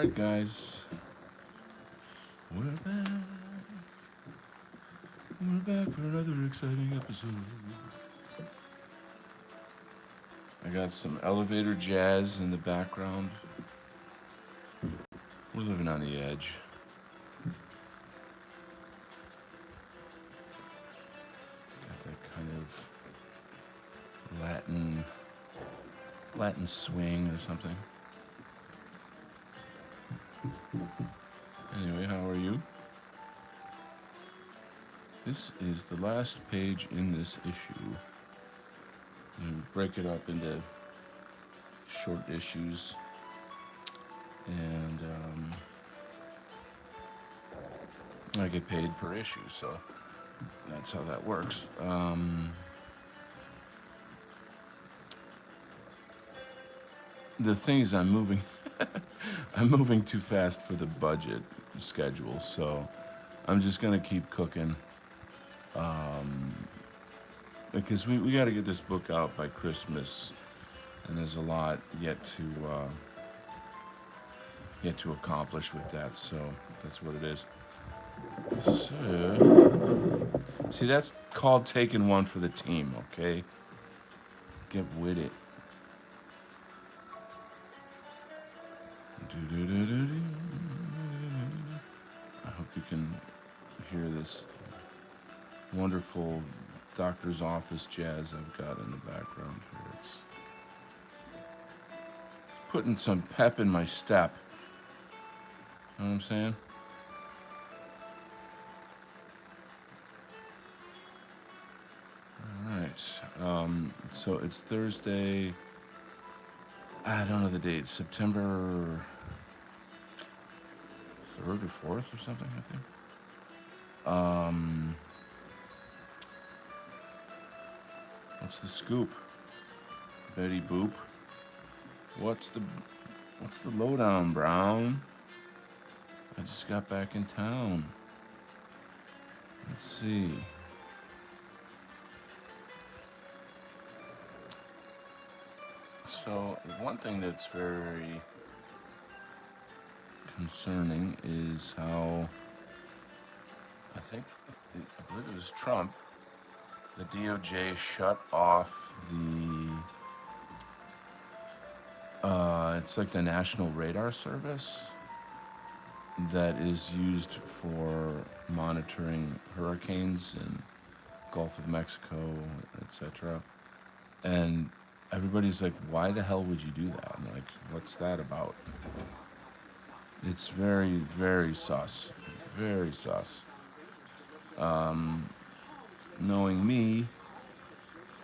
right, guys. We're back. We're back for another exciting episode. I got some elevator jazz in the background. We're living on the edge. Got that kind of Latin swing or something. Anyway, how are you? This is the last page in this issue. You break it up into short issues, and I get paid per issue, so that's how that works. The thing is, I'm moving. I'm moving too fast for the budget schedule, so I'm just gonna keep cooking. Because we got to get this book out by Christmas, and there's a lot yet to accomplish with that. So that's what it is. So, see, that's called taking one for the team. Okay, get with it. I hope you can hear this wonderful doctor's office jazz I've got in the background here. It's putting some pep in my step. You know what I'm saying? All right. So it's Thursday. I don't know the date. September 3rd or 4th or something, I think. What's the scoop? Betty Boop. What's the lowdown, Brown? I just got back in town. Let's see. So one thing that's very concerning is how I believe it was Trump. The DOJ shut off it's like the National Radar Service that is used for monitoring hurricanes in Gulf of Mexico, etc. And everybody's like, why the hell would you do that? I'm like, what's that about? It's very, very sus. Very sus. Knowing me,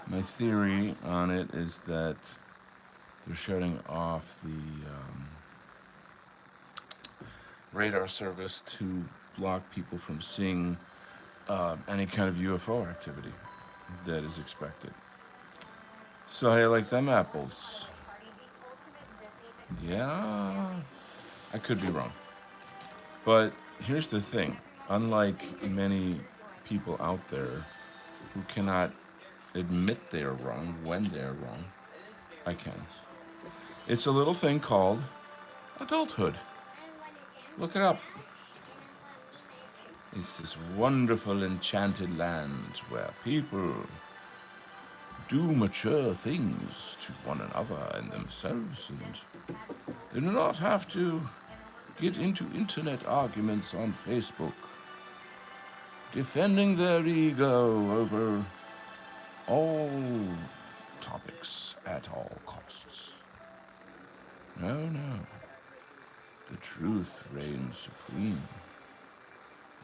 my theory on it is that they're shutting off the radar service to block people from seeing any kind of UFO activity that is expected. So how you like them apples? Yeah, I could be wrong. But here's the thing. Unlike many people out there who cannot admit they are wrong when they are wrong, I can. It's a little thing called adulthood. Look it up. It's this wonderful enchanted land where people do mature things to one another and themselves, and they do not have to get into internet arguments on Facebook, defending their ego over all topics at all costs. No. The truth reigns supreme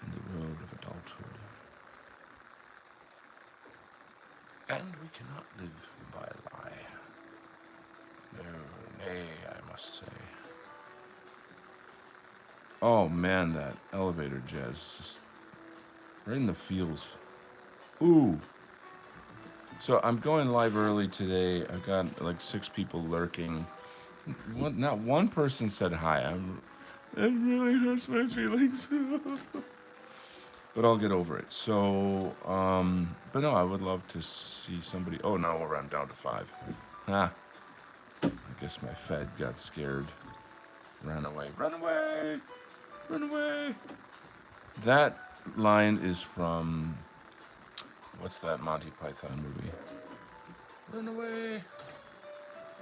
in the world of adulthood. And we cannot live by a lie. No, nay, I must say. Oh man, that elevator jazz just right in the feels. Ooh. So I'm going live early today. I've got like 6 people lurking. Not one person said hi. It really hurts my feelings. But I'll get over it. So, but no, I would love to see somebody. Oh, no, I'm down to 5. I guess my Fed got scared. ran away. Run away! Run away! That line is from, what's that Monty Python movie? Run away!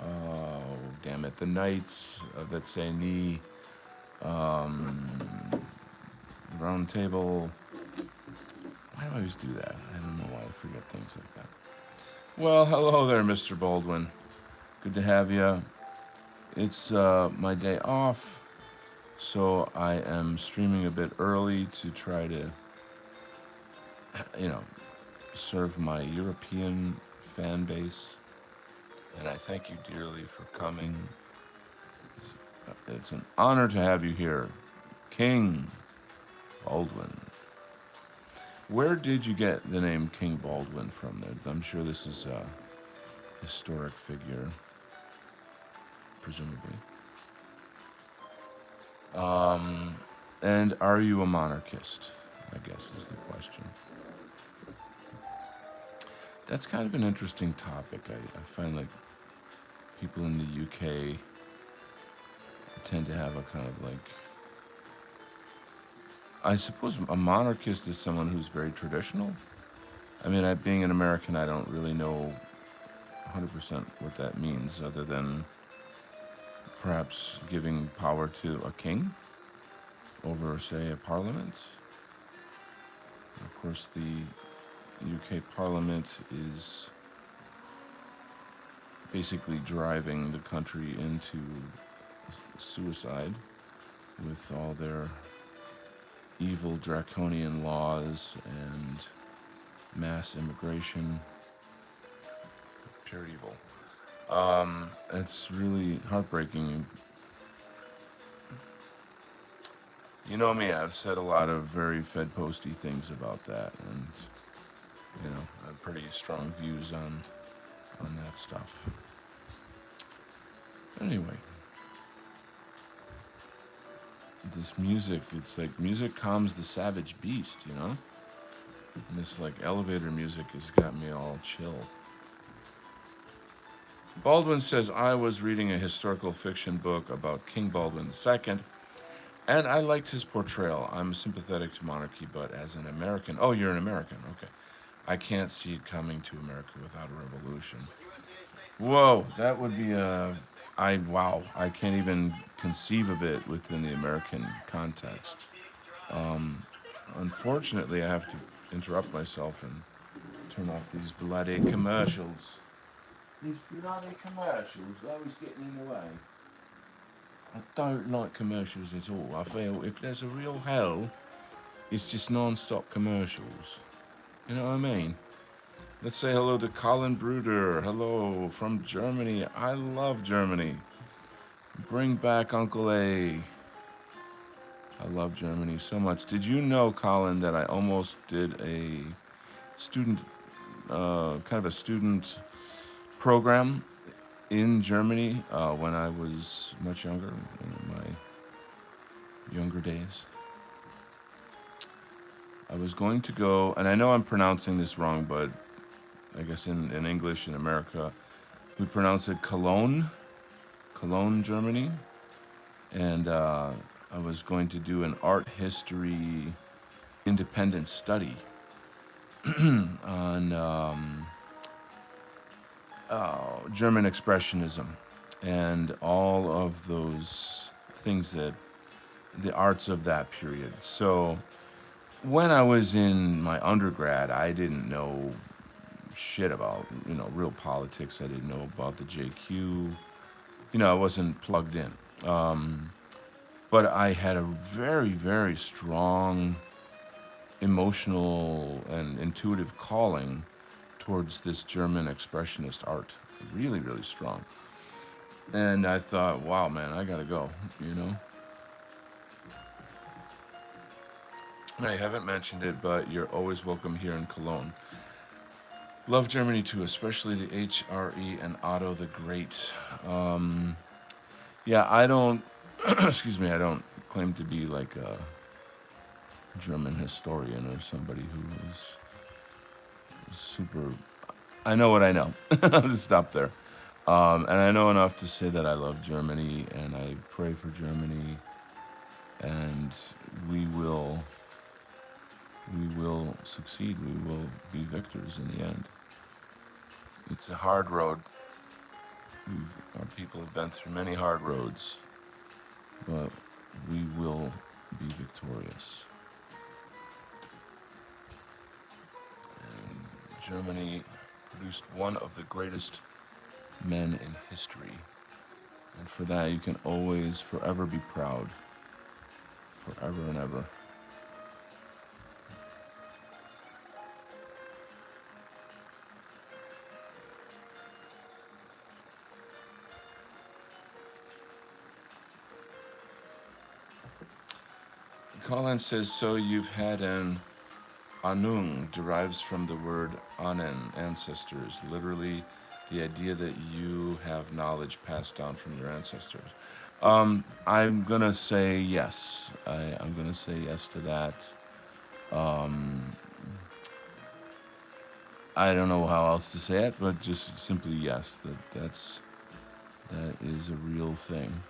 Oh, damn it. The Knights that say knee, round table. Why do I always do that? I don't know why I forget things like that. Well, hello there, Mr. Baldwin. Good to have you. It's my day off, so I am streaming a bit early to try to, you know, serve my European fan base. And I thank you dearly for coming. It's an honor to have you here, King Baldwin. Where did you get the name King Baldwin from? I'm sure this is a historic figure, presumably. And are you a monarchist? I guess is the question. That's kind of an interesting topic. I find like people in the UK tend to have a kind of like, I suppose a monarchist is someone who's very traditional. I mean, being an American, I don't really know 100% what that means, other than perhaps giving power to a king over, say, a parliament. Of course, the UK Parliament is basically driving the country into suicide with all their evil draconian laws and mass immigration. Pure evil. It's really heartbreaking. You know me, I've said a lot of very Fed posty things about that, and you know, I have pretty strong views on that stuff. Anyway, this music, it's like music calms the savage beast, you know? And this like elevator music has got me all chill. Baldwin says, I was reading a historical fiction book about King Baldwin II, and I liked his portrayal. I'm sympathetic to monarchy, but as an American, oh, you're an American, okay. I can't see it coming to America without a revolution. Whoa, that would be wow, I can't even conceive of it within the American context. Unfortunately, I have to interrupt myself and turn off these bloody commercials. These bloody commercials always getting in the way. I don't like commercials at all. I feel if there's a real hell, it's just non-stop commercials. You know what I mean? Let's say hello to Colin Bruder. Hello from Germany. I love Germany. Bring back Uncle A. I love Germany so much. Did you know, Colin, that I almost did a student, kind of a student program in Germany when I was much younger, in my younger days? I was going to go, and I know I'm pronouncing this wrong, but I guess in English in America, we pronounce it Cologne, Germany. And I was going to do an art history independent study on German Expressionism and all of those things that the arts of that period. So when I was in my undergrad, I didn't know shit about, you know, real politics. I didn't know about the JQ. You know, I wasn't plugged in. But I had a very, very strong emotional and intuitive calling towards this German expressionist art. Really, really strong. And I thought, wow, man, I gotta go, you know? I haven't mentioned it, but you're always welcome here in Cologne. Love Germany too, especially the HRE and Otto the Great. Yeah, I don't, excuse me, I don't claim to be like a German historian or somebody who is super. I know what I know. I'll just stop there. And I know enough to say that I love Germany and I pray for Germany, and we will we will succeed. We will be victors in the end. It's a hard road. Our people have been through many hard roads, but we will be victorious. And Germany produced one of the greatest men in history. And for that, you can always, forever be proud. Forever and ever. Colin says, so you've had an Anung derives from the word Anen, ancestors, literally the idea that you have knowledge passed down from your ancestors. I'm gonna say yes. I'm gonna say yes to that. I don't know how else to say it, but just simply yes. That is a real thing.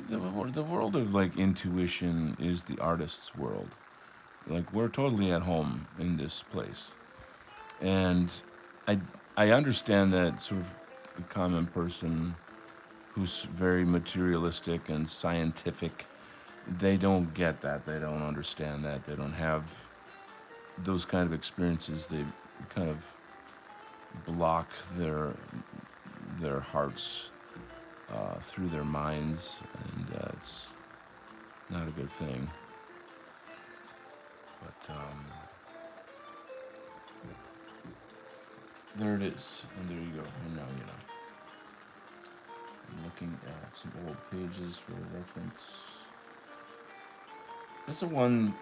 The world of like intuition is the artist's world. Like we're totally at home in this place, and I I understand that sort of the common person who's very materialistic and scientific, they don't get that. They don't understand that. They don't have those kind of experiences. They kind of block their hearts through their minds, and it's not a good thing. But there it is, and there you go. And now you know. I'm looking at some old pages for reference. That's the one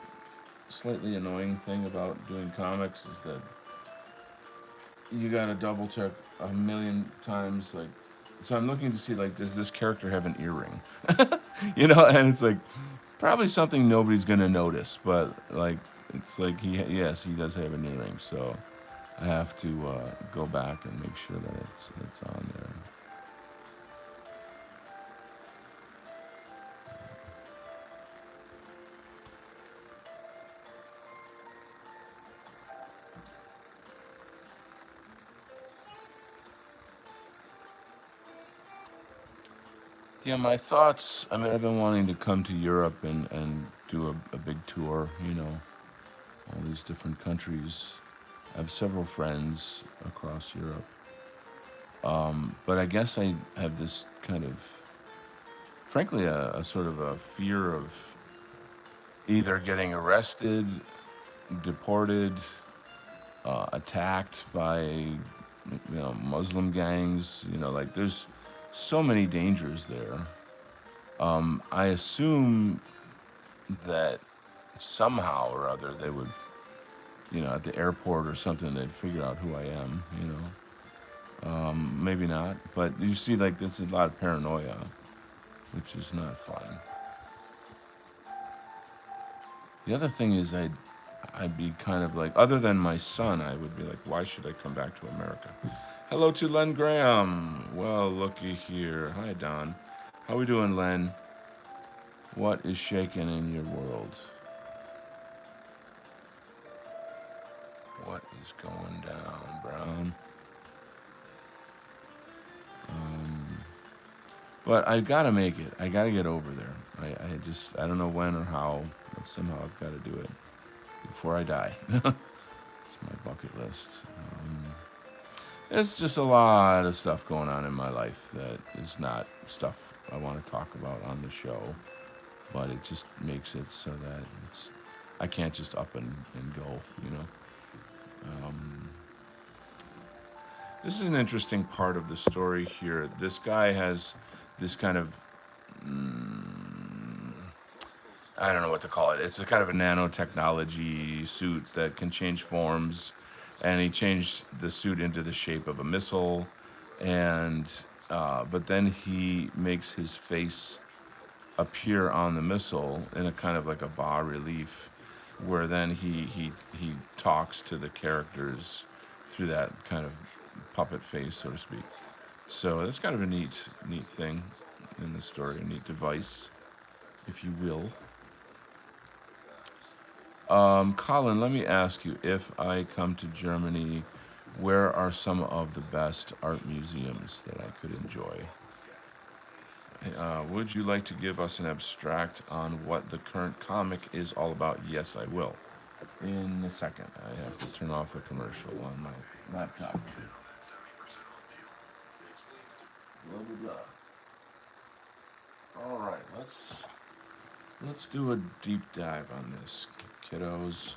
slightly annoying thing about doing comics is that you gotta double check a million times. Like, so I'm looking to see like, does this character have an earring? You know, and it's like probably something nobody's gonna notice, but like it's like yes, he does have an earring, so I have to go back and make sure that it's on there. Yeah, my thoughts. I mean, I've been wanting to come to Europe and do a big tour, you know, all these different countries. I have several friends across Europe. But I guess I have this kind of, frankly, a sort of a fear of either getting arrested, deported, attacked by, Muslim gangs. You know, like there's so many dangers there. I assume that somehow or other they would, at the airport or something, they'd figure out who I am, maybe not, but you see, like, there's a lot of paranoia, which is not fun. The other thing is I'd be kind of like, other than my son, I would be like, why should I come back to America? Hello to Len Graham. Well, looky here. Hi, Don. How we doing, Len? What is shaking in your world? What is going down, Brown? But I gotta make it. I gotta get over there. I don't know when or how, but somehow I've got to do it before I die. It's my bucket list. There's just a lot of stuff going on in my life that is not stuff I want to talk about on the show, but it just makes it so that I can't just up and go, you know. This is an interesting part of the story here. This guy has this kind of, I don't know what to call it. It's a kind of a nanotechnology suit that can change forms, and he changed the suit into the shape of a missile, and but then he makes his face appear on the missile in a kind of like a bas relief, where then he talks to the characters through that kind of puppet face, so to speak. So that's kind of a neat thing in the story, a neat device, if you will. Colin, let me ask you, if I come to Germany, where are some of the best art museums that I could enjoy? Would you like to give us an abstract on what the current comic is all about? Yes, I will. In a second, I have to turn off the commercial on my laptop. Blah, blah, blah. All right, let's do a deep dive on this, kiddos.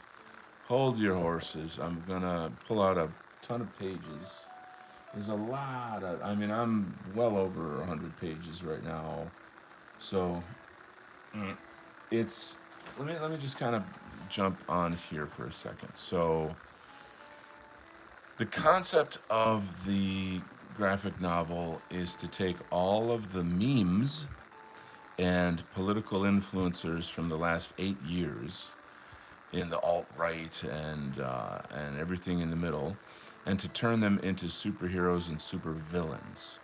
Hold your horses. I'm gonna pull out a ton of pages. There's a lot of. I mean, I'm well over 100 pages right now. So it's. Let me just kind of jump on here for a second. So the concept of the graphic novel is to take all of the memes and political influencers from the last 8 years in the alt right and everything in the middle, and to turn them into superheroes and supervillains.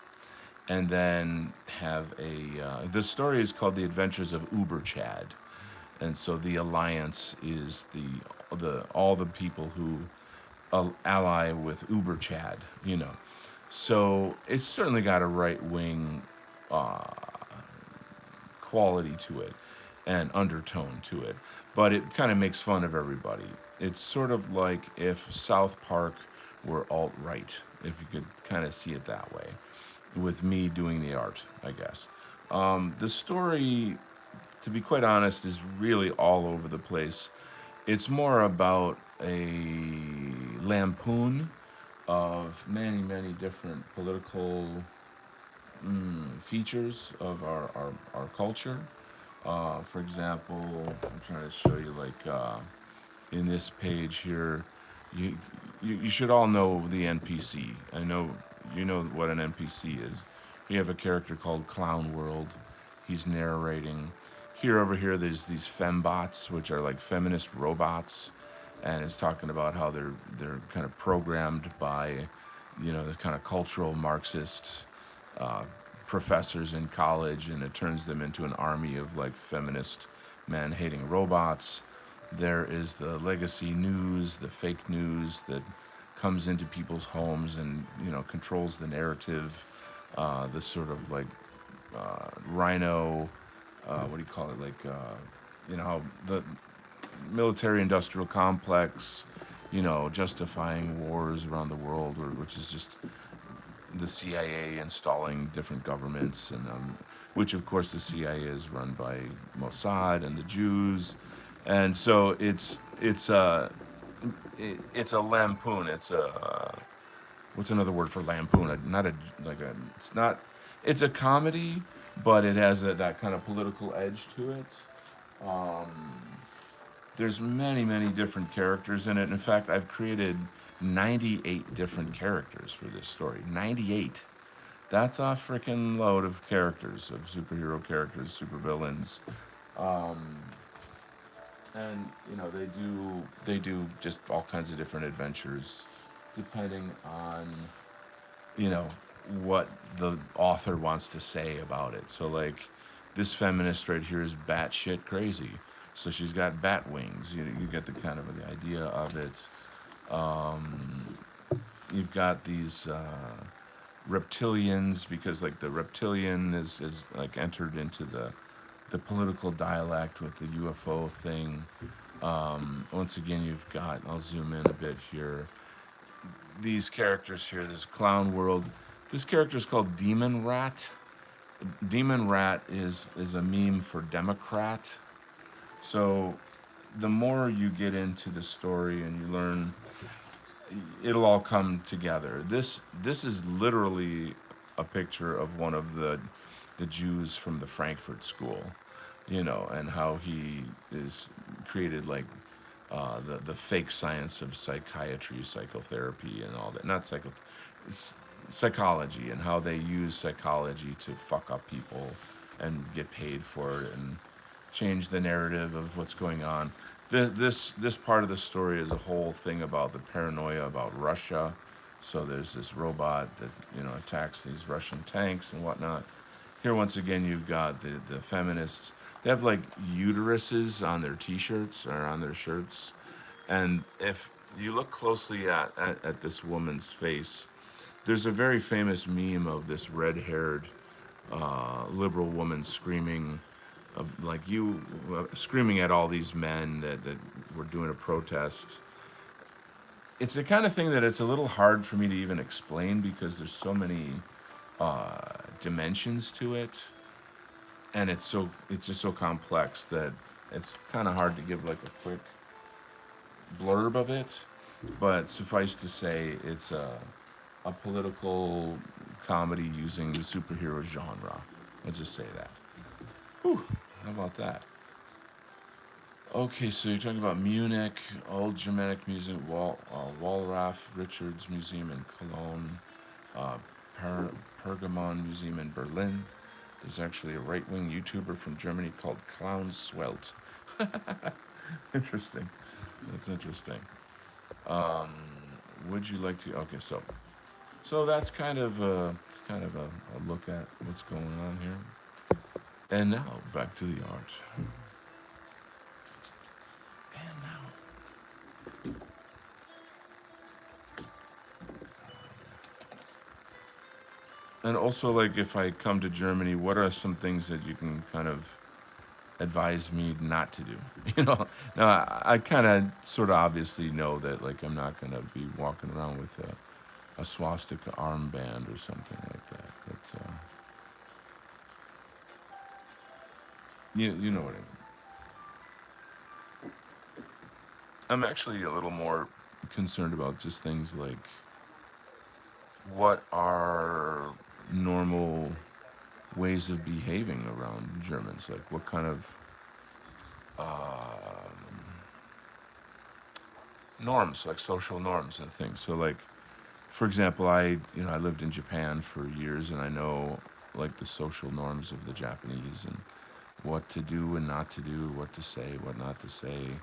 And then have a. The story is called The Adventures of Uber Chad, and so the alliance is the all the people who ally with Uber Chad. So it's certainly got a right wing quality to it and undertone to it, but it kind of makes fun of everybody. It's sort of like if South Park were alt right, if you could kind of see it that way, with me doing the art, I guess. The story, to be quite honest, is really all over the place. It's more about a lampoon of many different political features of our culture. For example, I'm trying to show you, like, in this page here, you, you should all know the NPC. I know you know what an NPC is. You have a character called Clown World. He's narrating. Here over here, there's these fembots, which are like feminist robots, and it's talking about how they're kind of programmed by, the kind of cultural Marxist uh, professors in college, and it turns them into an army of like feminist man-hating robots. There is the legacy news, the fake news that comes into people's homes and controls the narrative. The sort of like rhino, what do you call it? Like how the military-industrial complex, justifying wars around the world, which is just the CIA installing different governments, and which of course the CIA is run by Mossad and the Jews, and so it's a lampoon. It's a what's another word for lampoon? Not a like a. It's not. It's a comedy, but it has that kind of political edge to it. Um, there's many different characters in it. In fact, I've created 98 different characters for this story. 98. That's a freaking load of characters, of superhero characters, supervillains. Um, and they do just all kinds of different adventures depending on you know what the author wants to say about it. So, like, this feminist right here is batshit crazy, so she's got bat wings. You get the kind of the idea of it. You've got these reptilians, because like the reptilian is like entered into the political dialect with the UFO thing. Once again, you've got, I'll zoom in a bit here, these characters here, this clown world. This character is called Demon Rat. Demon Rat is a meme for Democrat. So the more you get into the story and you learn, it'll all come together. This is literally a picture of one of the Jews from the Frankfurt School, and how he is created, like, the fake science of psychiatry, psychotherapy, and all that. Not psychology, and how they use psychology to fuck up people and get paid for it and change the narrative of what's going on. This part of the story is a whole thing about the paranoia about Russia, So there's this robot that attacks these Russian tanks and whatnot. Here once again you've got the feminists. They have like uteruses on their t-shirts or on their shirts, and if you look closely at this woman's face, there's a very famous meme of this red-haired liberal woman screaming, screaming at all these men that were doing a protest. It's the kind of thing that it's a little hard for me to even explain because there's so many dimensions to it, and it's just so complex that it's kind of hard to give like a quick blurb of it. But suffice to say, it's a political comedy using the superhero genre. I'll just say that. Whew, how about that? Okay, so you're talking about Munich, Old Germanic Music, Wallraf Richards Museum in Cologne, uh, Pergamon Museum in Berlin. There's actually a right-wing YouTuber from Germany called Clown Swelt. Interesting. That's interesting. Would you like to? Okay, so that's kind of a look at what's going on here. And now back to the art. And now, and also like if I come to Germany, what are some things that you can kind of advise me not to do? Now I kind of sort of obviously know that like I'm not gonna be walking around with a swastika armband or something like that. But you know what I mean. I'm actually a little more concerned about just things like what are normal ways of behaving around Germans? Like what kind of norms, like social norms and things. So like, for example, I lived in Japan for years, and I know like the social norms of the Japanese and what to do and not to do, what to say, what not to say,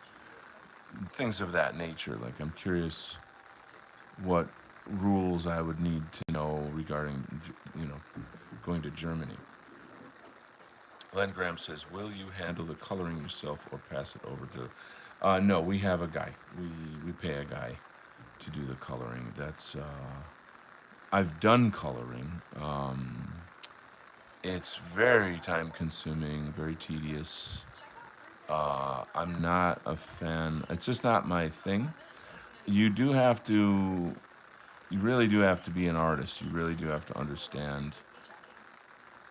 things of that nature. Like I'm curious what rules I would need to know regarding, going to Germany. Len Graham says, "Will you handle the coloring yourself or pass it over to?" No, we have a guy. We pay a guy to do the coloring. That's I've done coloring. It's very time consuming, very tedious. I'm not a fan. It's just not my thing. You do have to. You really do have to be an artist. You really do have to understand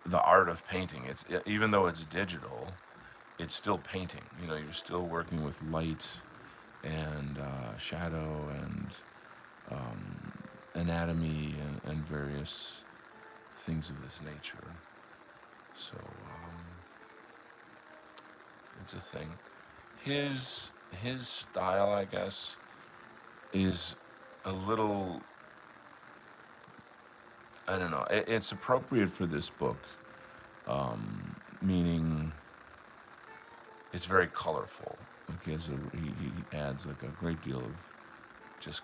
the art of painting. It's even though it's digital, it's still painting. You're still working with light and shadow and anatomy and various things of this nature. So it's a thing. His style, I guess, is a little. I don't know. It's appropriate for this book, meaning it's very colorful. Like he adds like a great deal of just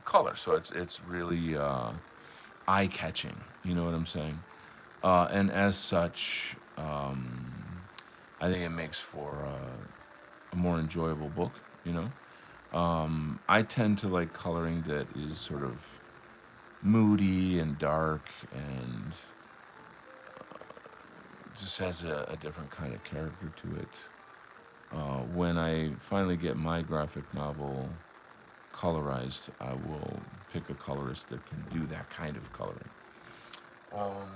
color. So it's really eye catching. You know what I'm saying? And as such, I think it makes for a more enjoyable book. You know, I tend to like coloring that is sort of moody and dark and just has a different kind of character to it. When I finally get my graphic novel colorized, I will pick a colorist that can do that kind of coloring. Um,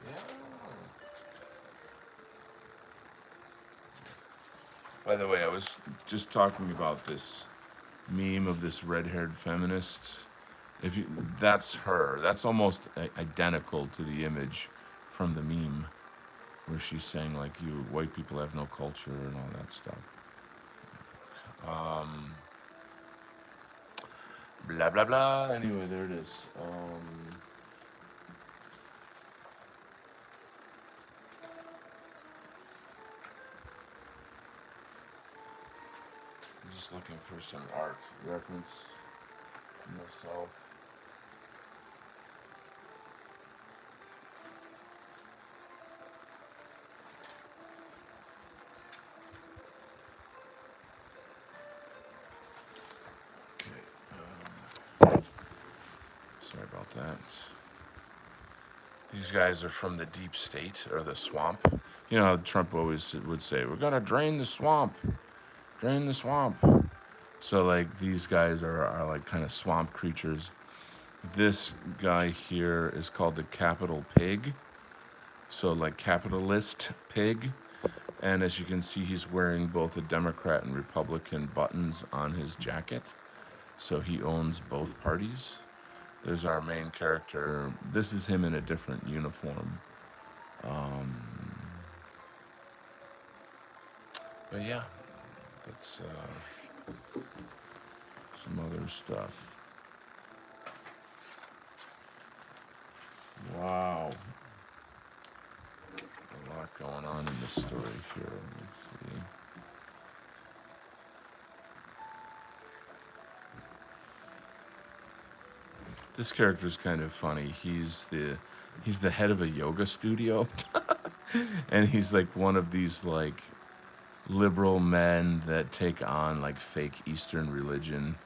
yeah. By the way, I was just talking about this meme of this red-haired feminist. If you, that's her. That's almost identical to the image from the meme where she's saying like you white people have no culture and all that stuff. Um, blah blah blah. Anyway, there it is. Just looking for some art reference myself. Okay. Sorry about that. These guys are from the deep state or the swamp. You know how Trump always would say, "We're gonna drain the swamp, drain the swamp." So like these guys are like kind of swamp creatures. This guy here is called the Capital Pig. So like capitalist pig. And as you can see, he's wearing both a Democrat and Republican buttons on his jacket. So he owns both parties. There's our main character. This is him in a different uniform. But yeah, that's some other stuff. Wow. A lot going on in the story here. Let's see. This character is kind of funny. He's the head of a yoga studio, and he's like one of these like liberal men that take on like fake Eastern religion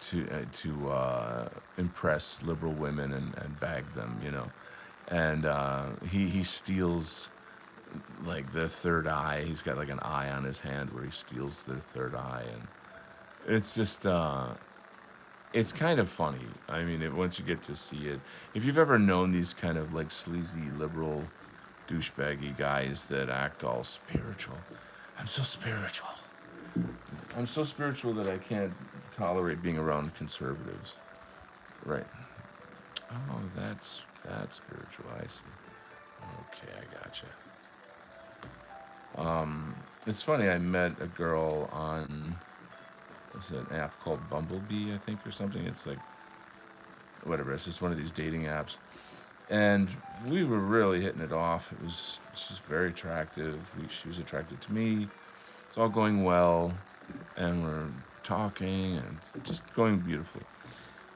to impress liberal women and bag them, you know. And he steals like the third eye. He's got like an eye on his hand where he steals their third eye, and it's just it's kind of funny. I mean, once you get to see it, if you've ever known these kind of like sleazy liberal douchebaggy guys that act all spiritual, I'm so spiritual. I'm so spiritual that I can't tolerate being around conservatives. Right. Oh, that's spiritual. I see. Okay, I gotcha. It's funny. I met a girl on it's an app called Bumblebee, I think, or something. It's like whatever. It's just one of these dating apps, and we were really hitting it off. She's very attractive. She was attracted to me. It's all going well, and we're talking and just going beautifully.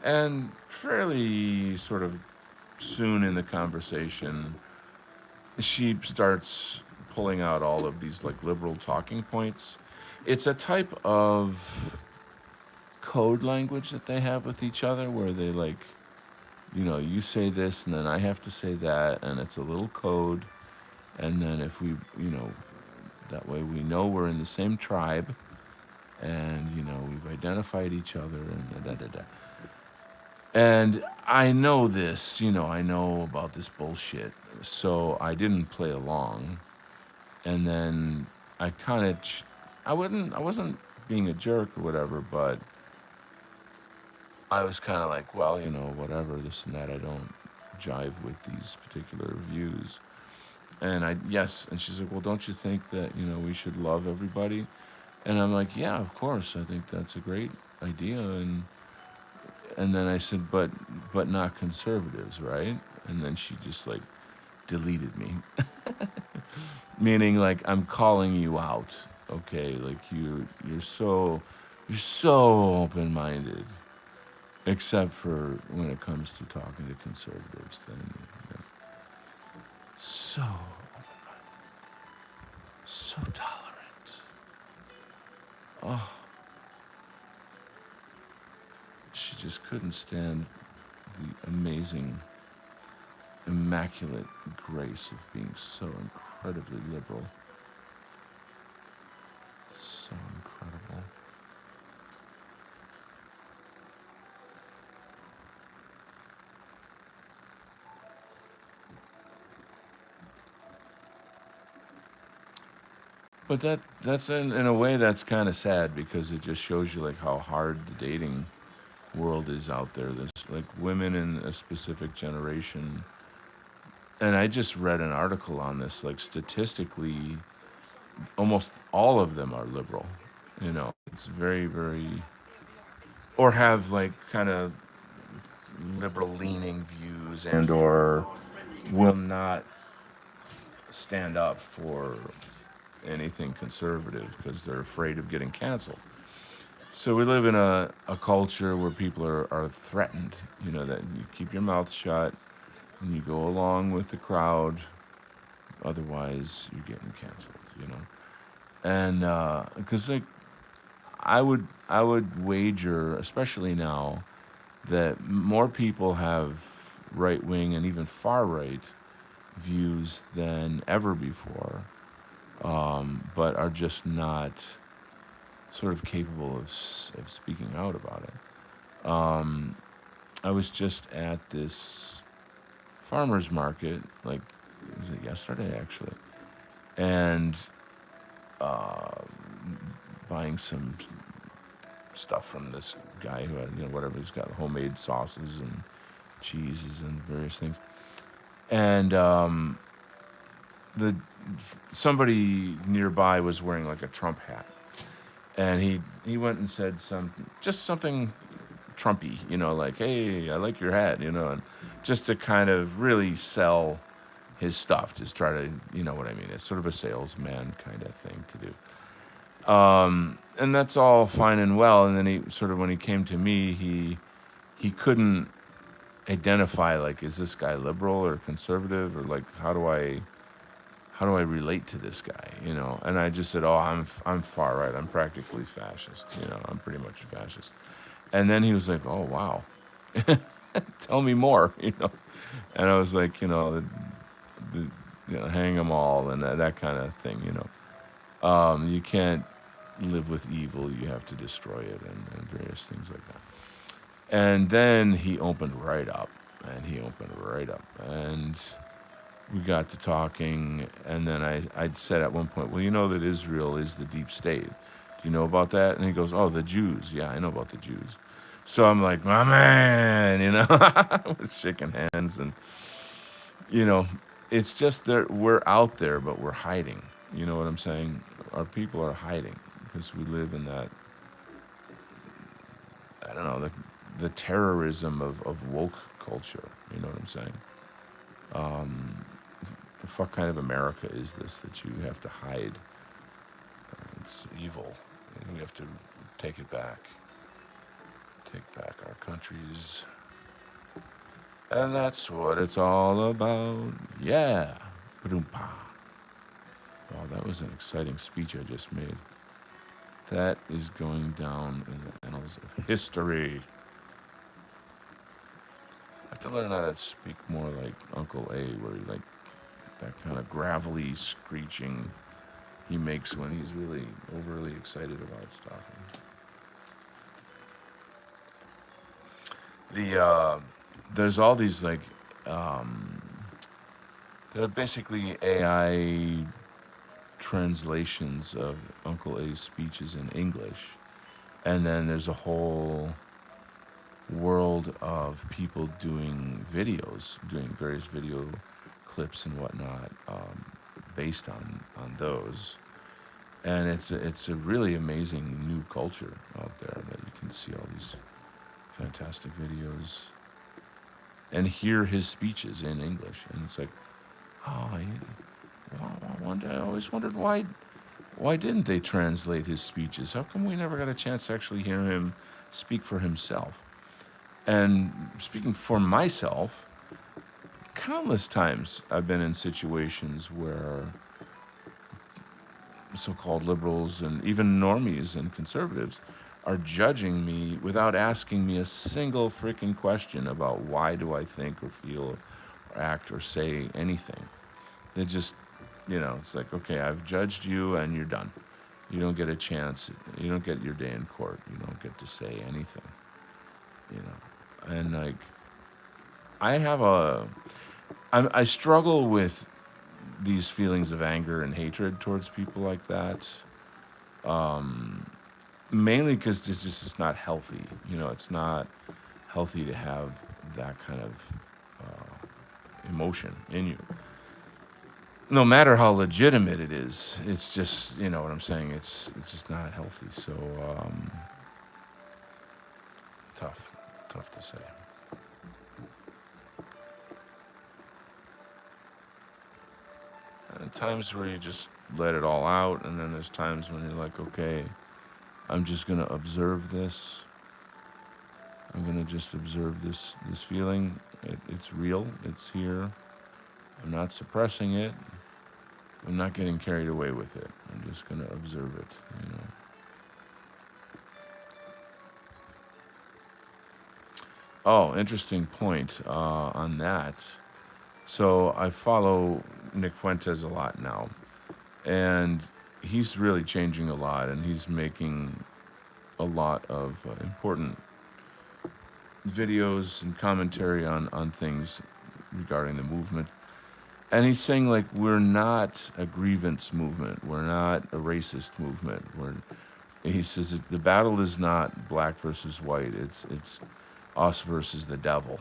And fairly sort of soon in the conversation, she starts pulling out all of these like liberal talking points. It's a type of code language that they have with each other where they like, you know, you say this and then I have to say that, and it's a little code. And then if we, you know, that way we know we're in the same tribe, and you know we've identified each other and da da da. And I know this, you know, I know about this bullshit, so I didn't play along. And then I kind of, I wasn't being a jerk or whatever, but I was kind of like, well, you know, whatever, this and that. I don't jive with these particular views. And yes, and she's like, well, don't you think that, you know, we should love everybody? And I'm like, yeah, of course. I think that's a great idea. And then I said, but not conservatives, right? And then she just like deleted me, meaning like I'm calling you out. Okay, like you're so open minded, except for when it comes to talking to conservatives. Then you know, so so tolerant. Oh, she just couldn't stand the amazing, immaculate grace of being so incredibly liberal. So incredible. But that's in a way that's kind of sad because it just shows you like how hard the dating world is out there. There's like women in a specific generation, and I just read an article on this. Like statistically, almost all of them are liberal. You know, it's very very or have like kind of liberal leaning views and or will not stand up for anything conservative because they're afraid of getting canceled. So we live in a culture where people are threatened, that you keep your mouth shut and you go along with the crowd, otherwise you're getting canceled. And because like I would wager, especially now, that more people have right wing and even far right views than ever before, but are just not sort of capable of speaking out about it. I was just at this farmer's market, like, was it yesterday actually? And buying some stuff from this guy who had, whatever, he's got homemade sauces and cheeses and various things. And the somebody nearby was wearing like a Trump hat, and he went and said something Trumpy, like, "Hey, I like your hat," and just to kind of really sell his stuff, just try to, you know what I mean. It's sort of a salesman kind of thing to do. And that's all fine and well. And then he sort of, when he came to me, he couldn't identify, like, is this guy liberal or conservative, or like, how do I relate to this guy, And I just said, oh, I'm far right. I'm practically fascist. I'm pretty much fascist. And then he was like, oh wow, tell me more, And I was like, the hang them all and that kind of thing. You can't live with evil. You have to destroy it, and various things like that. And then he opened right up, and we got to talking. And then I'd said at one point, well, you know that Israel is the deep state. Do you know about that? And he goes, oh, the Jews. Yeah, I know about the Jews. So I'm like, my man, I was shaking hands. And, you know, it's just that we're out there, but we're hiding. You know what I'm saying? Our people are hiding because we live in that, I don't know, the terrorism of woke culture. You know what I'm saying? The fuck kind of America is this that you have to hide? It's evil. And we have to take it back. Take back our countries. And that's what it's all about. Yeah. Ba-doom-pa. Wow, that was an exciting speech I just made. That is going down in the annals of history. I have to learn how to speak more like Uncle A, where he, like, that kind of gravelly screeching he makes when he's really overly excited about stuff. There's all these, like, they're basically AI translations of Uncle A's speeches in English, and then there's a whole world of people doing videos, doing various video clips and whatnot, based on those. And it's a really amazing new culture out there that you can see all these fantastic videos and hear his speeches in English. And it's like, oh, I always wondered why didn't they translate his speeches? How come we never got a chance to actually hear him speak for himself? And speaking for myself, countless times I've been in situations where so-called liberals and even normies and conservatives are judging me without asking me a single freaking question about why do I think or feel or act or say anything. They just, it's like, okay, I've judged you and you're done. You don't get a chance. You don't get your day in court. You don't get to say anything, And like, I struggle with these feelings of anger and hatred towards people like that. Mainly because this just is not healthy. It's not healthy to have that kind of emotion in you. No matter how legitimate it is, it's just, you know what I'm saying. It's just not healthy. So tough to say. And times where you just let it all out, and then there's times when you're like, okay, I'm just gonna observe this. I'm gonna just observe this feeling. It's real. It's here. I'm not suppressing it. I'm not getting carried away with it. I'm just gonna observe it. You know. Oh, interesting point on that. So I follow Nick Fuentes a lot now, and he's really changing a lot, and he's making a lot of important videos and commentary on things regarding the movement. And he's saying like we're not a grievance movement, we're not a racist movement. He says that the battle is not black versus white. It's us versus the devil.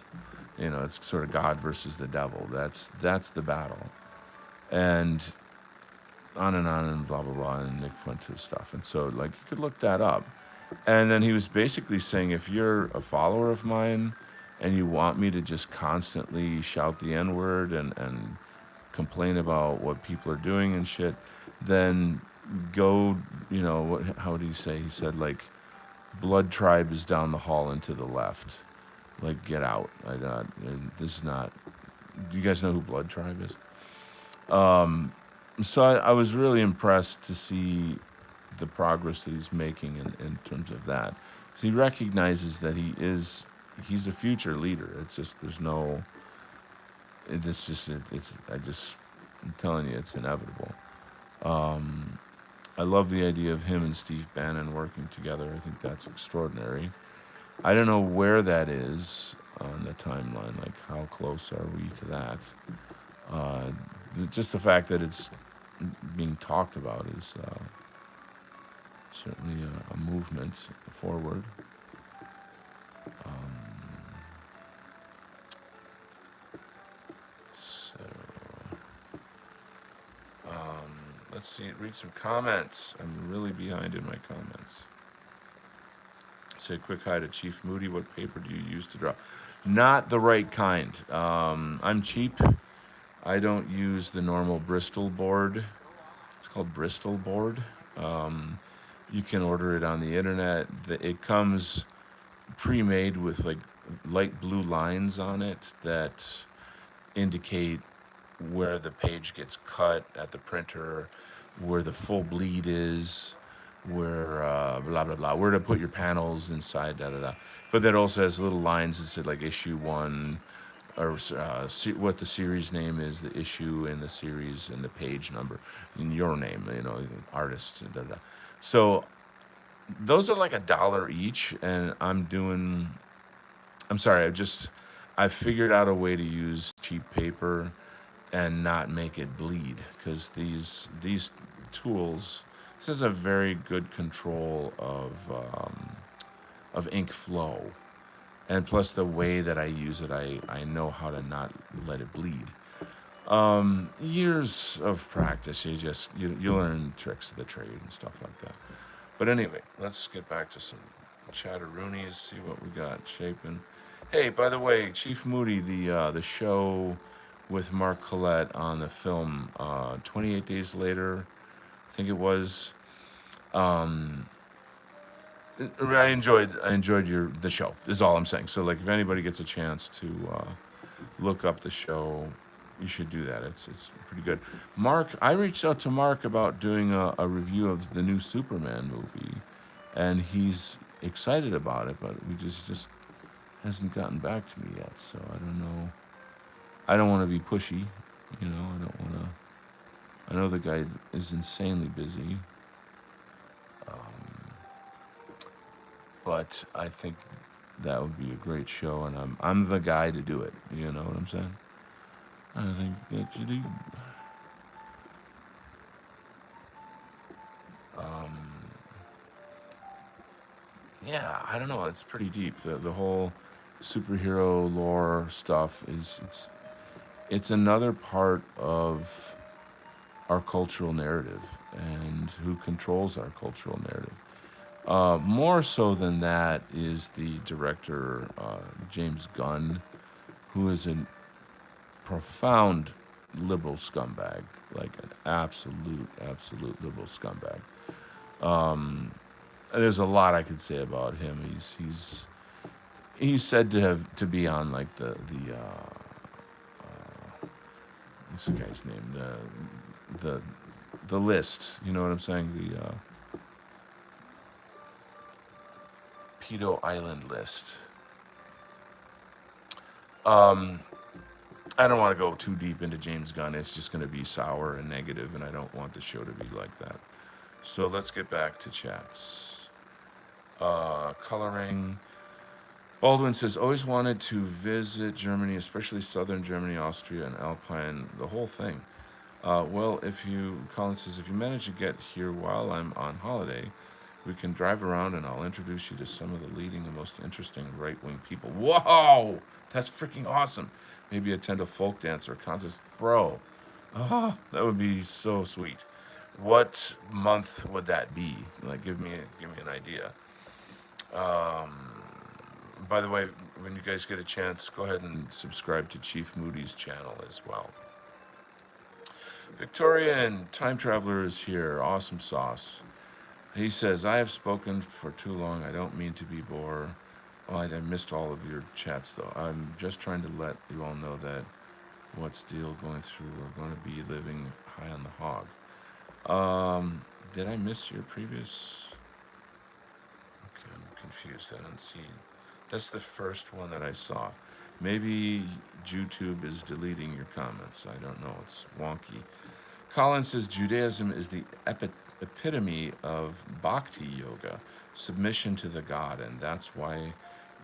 You know, it's sort of God versus the devil. That's the battle, and on and blah blah blah and Nick Fuentes stuff. And so like you could look that up. And then he was basically saying if you're a follower of mine and you want me to just constantly shout the N word and complain about what people are doing and shit, then go, you know, how did he say? He said, like, Blood Tribe is down the hall and to the left. Like, get out. This is not. Do you guys know who Blood Tribe is? So I was really impressed to see the progress that he's making in terms of that. So he recognizes that he's a future leader. It's just there's no. It's just it's I just I'm telling you it's inevitable. I love the idea of him and Steve Bannon working together. I think that's extraordinary. I don't know where that is on the timeline. Like how close are we to that? Uh, just the fact that it's being talked about is certainly a movement forward. So let's see. Read some comments. I'm really behind in my comments. Say quick hi to Chief Moody. What paper do you use to draw? Not the right kind. I'm cheap. I don't use the normal Bristol board. It's called Bristol board. You can order it on the internet. It comes pre-made with like light blue lines on it that indicate where the page gets cut at the printer, where the full bleed is, where blah blah blah, where to put your panels inside, da da da. But that also has little lines that said like issue one, or what the series name is, the issue and the series and the page number, and your name, you know, artist, da da. So those are like $1 each, and I'm sorry, I figured out a way to use cheap paper and not make it bleed because these tools, this is a very good control of ink flow, and plus the way that I use it, I know how to not let it bleed. Years of practice, you learn tricks of the trade and stuff like that. But anyway, let's get back to some chatteroonies, see what we got shaping. Hey, by the way, Chief Moody, the show with Mark Collette on the film 28 Days Later, I think it was. I enjoyed the show. Is all I'm saying. So like, if anybody gets a chance to look up the show, you should do that. It's pretty good. Mark, I reached out to Mark about doing a review of the new Superman movie, and he's excited about it, but we just hasn't gotten back to me yet. So I don't know. I don't want to be pushy, you know. I don't want to. I know the guy is insanely busy, but I think that would be a great show, and I'm the guy to do it. You know what I'm saying? I think that you do. Yeah, I don't know. It's pretty deep. The whole superhero lore stuff is it's another part of our cultural narrative and who controls our cultural narrative. More so than that is the director James Gunn, who is a profound liberal scumbag, like an absolute liberal scumbag. there's a lot I could say about him. He's said to be on like the what's the guy's name, the the list. You know what I'm saying? The Pedo Island list. Um, I don't want to go too deep into James Gunn. It's just going to be sour and negative, and I don't want the show to be like that. So let's get back to chats. Coloring. Baldwin says, always wanted to visit Germany, especially southern Germany, Austria, and Alpine, the whole thing. Well, Colin says, if you manage to get here while I'm on holiday, we can drive around and I'll introduce you to some of the leading and most interesting right wing people. Whoa! That's freaking awesome. Maybe attend a folk dance or contest. Bro, that would be so sweet. What month would that be? Like, give me an idea. By the way, when you guys get a chance, go ahead and subscribe to Chief Moody's channel as well. Victorian Time Traveler is here. Awesome sauce. He says, I have spoken for too long. I don't mean to be bore. Oh, I missed all of your chats, though. I'm just trying to let you all know that what's deal going through, we're going to be living high on the hog. Did I miss your previous? Okay, I'm confused. I don't see. That's the first one that I saw. Maybe YouTube is deleting your comments. I don't know. It's wonky. Colin says Judaism is the epitome of bhakti yoga, submission to the God, and that's why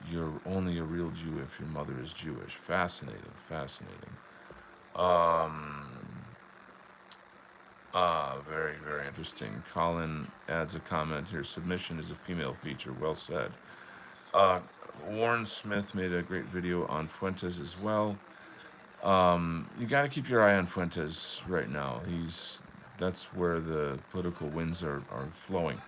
you're only a real Jew if your mother is Jewish. Fascinating, fascinating. Very, very interesting. Colin adds a comment here. Submission is a female feature. Well said. Uh, Warren Smith made a great video on Fuentes as well. You got to keep your eye on Fuentes right now. That's where the political winds are flowing.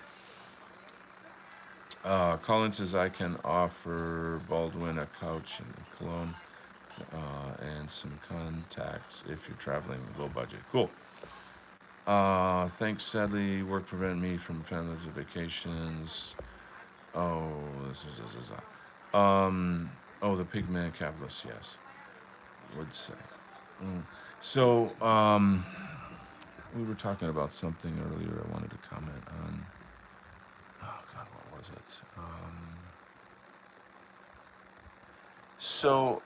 Colin says I can offer Baldwin a couch in Cologne and some contacts if you're traveling low budget. Cool. Thanks. Sadly, work prevented me from families and vacations. Oh, this. Oh, the pigman capitalist. Yes, would say. So, we were talking about something earlier. I wanted to comment on. Oh God, what was it? So,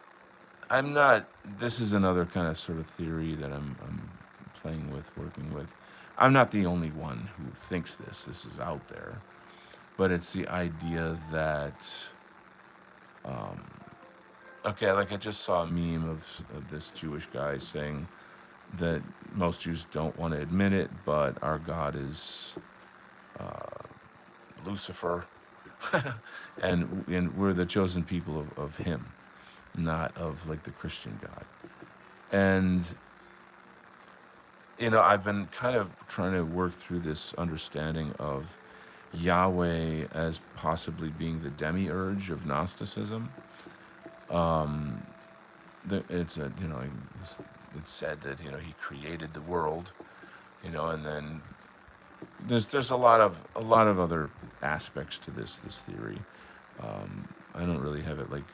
I'm not. This is another kind of sort of theory that I'm playing with, working with. I'm not the only one who thinks this. This is out there, but it's the idea that. Okay, like I just saw a meme of this Jewish guy saying that most Jews don't want to admit it, but our God is Lucifer, and we're the chosen people of Him, not of like the Christian God. And I've been kind of trying to work through this understanding of Yahweh as possibly being the demiurge of Gnosticism. It's it's said that He created the world, and then there's a lot of other aspects to this theory. I don't really have it like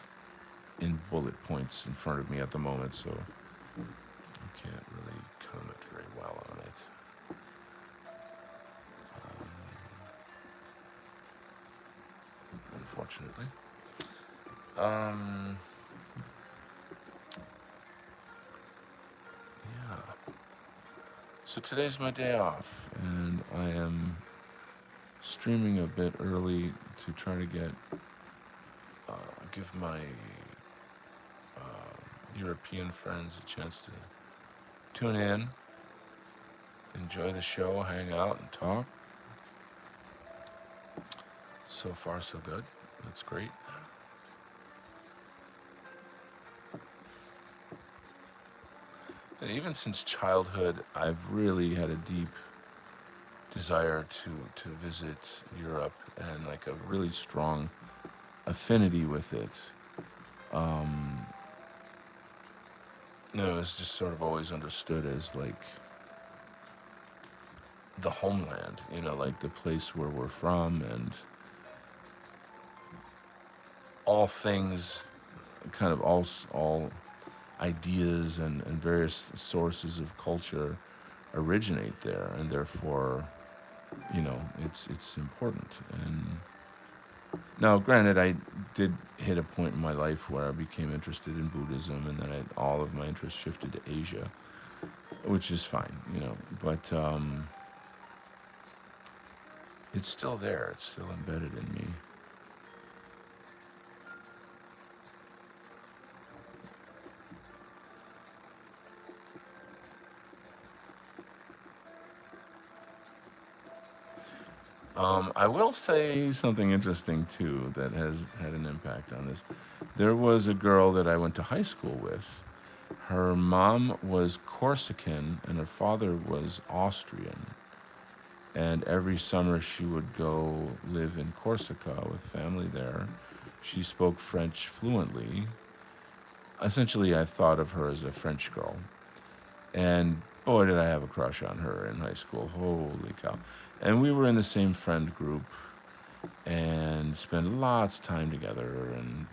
in bullet points in front of me at the moment, so I can't really comment very well on it. Unfortunately. Yeah. So today's my day off, and I am streaming a bit early to try to give my European friends a chance to tune in, enjoy the show, hang out, and talk. So far, so good. That's great. And even since childhood, I've really had a deep desire to visit Europe and like a really strong affinity with it. It's just sort of always understood as like the homeland, like the place where we're from, and all things, kind of all ideas and various sources of culture originate there, and therefore, it's important. And now, granted, I did hit a point in my life where I became interested in Buddhism, and then all of my interest shifted to Asia, which is fine, but it's still there. It's still embedded in me. I will say something interesting too that has had an impact on this. There was a girl that I went to high school with. Her mom was Corsican and her father was Austrian. And every summer she would go live in Corsica with family there. She spoke French fluently. Essentially, I thought of her as a French girl. And boy, did I have a crush on her in high school. Holy cow. And we were in the same friend group and spent lots of time together and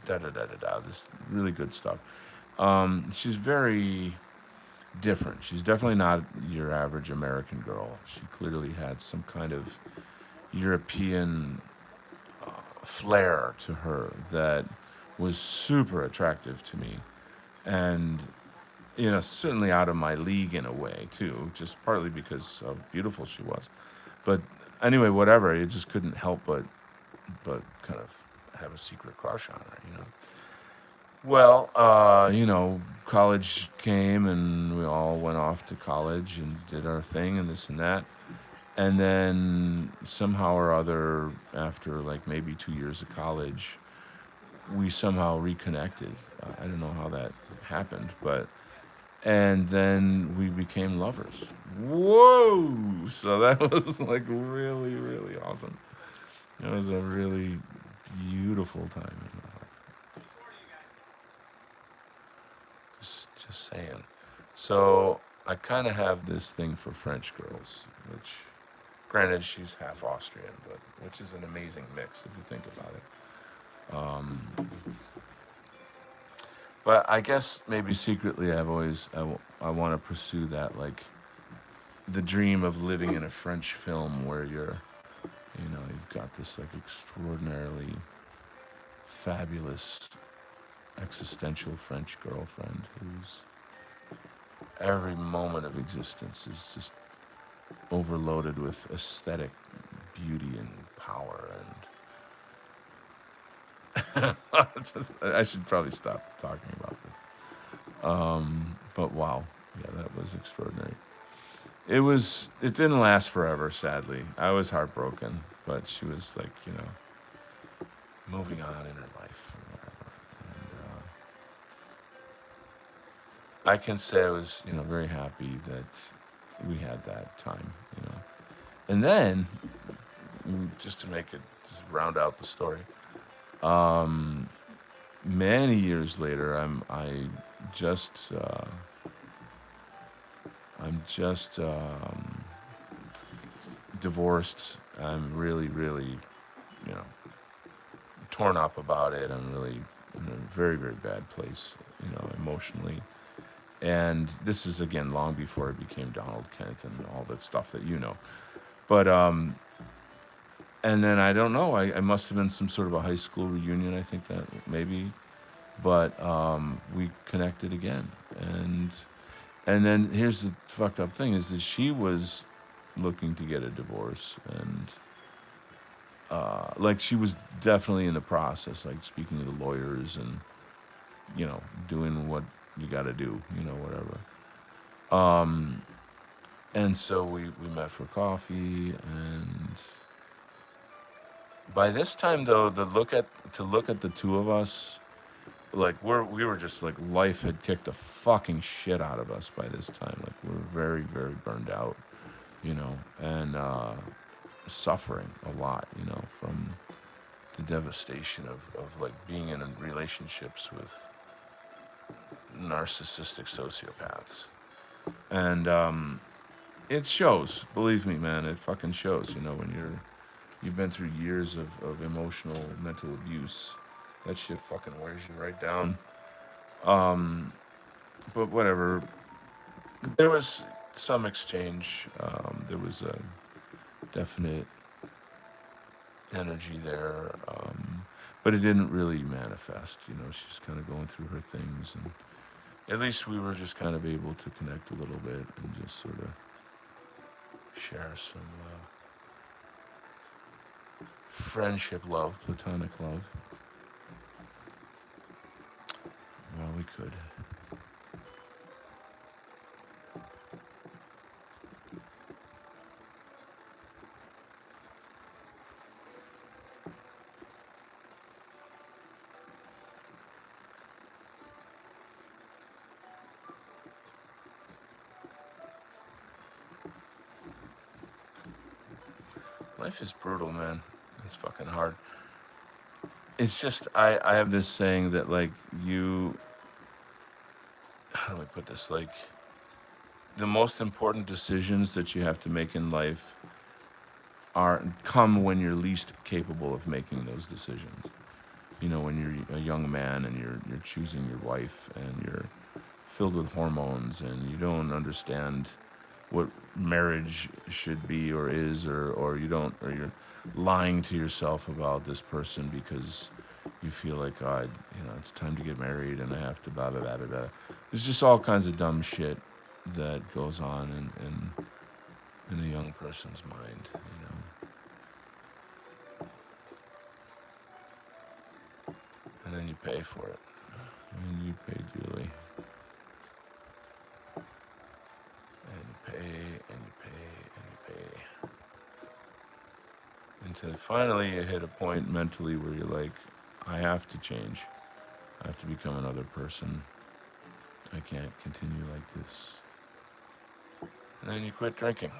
da da da da da. This really good stuff. She's very different. She's definitely not your average American girl. She clearly had some kind of European flair to her that was super attractive to me. And certainly out of my league in a way too, just partly because of how beautiful she was. But anyway, whatever, I just couldn't help but kind of have a secret crush on her. Well, college came and we all went off to college and did our thing and this and that. And then somehow or other, after like maybe 2 years of college, we somehow reconnected. I don't know how that happened, but and then we became lovers. Whoa! So that was like really, really awesome. It was a really beautiful time in my life. Just saying. So I kind of have this thing for French girls, which, granted, she's half Austrian, but which is an amazing mix if you think about it. But I guess maybe secretly I want to pursue that, like the dream of living in a French film where you've got this like extraordinarily fabulous existential French girlfriend whose every moment of existence is just overloaded with aesthetic beauty and power. And I should probably stop talking about this. But wow, yeah, that was extraordinary. It didn't last forever, sadly. I was heartbroken, but she was like, moving on in her life or whatever. And I can say I was, very happy that we had that time. And then, just to make it, just round out the story, many years later, just, I'm just divorced. I'm really, really, you know, torn up about it. I'm really in a very, very bad place, emotionally. And this is again long before I became Donald Kent and all that stuff that you know. But and then I don't know. I must have been some sort of a high school reunion. I think that maybe, but we connected again. And then here's the fucked up thing: is that she was looking to get a divorce, and like she was definitely in the process, like speaking to the lawyers and doing what you got to do, whatever. And so we met for coffee, and by this time though, to look at the two of us, like we were just like life had kicked the fucking shit out of us by this time. Like we were very, very burned out, and suffering a lot, from the devastation of like being in relationships with narcissistic sociopaths. And it shows. Believe me, man, it fucking shows. When you've been through years of emotional, mental abuse, that shit fucking wears you right down. But whatever. There was some exchange. There was a definite energy there, but it didn't really manifest. She's kind of going through her things, and at least we were just kind of able to connect a little bit and just sort of share some friendship love, platonic love. Well, we could. Life is brutal, man. It's fucking hard. It's just I have this saying that like you how do I put this? Like the most important decisions that you have to make in life are come when you're least capable of making those decisions. When you're a young man and you're choosing your wife and you're filled with hormones and you don't understand what marriage should be or is or you don't or you're lying to yourself about this person because you feel like God, it's time to get married and I have to blah blah blah blah blah. There's just all kinds of dumb shit that goes on in a young person's mind. And then you pay for it. And you pay dearly. And you pay and you pay and you pay. Until finally you hit a point mentally where you're like, I have to change. I have to become another person. I can't continue like this. And then you quit drinking.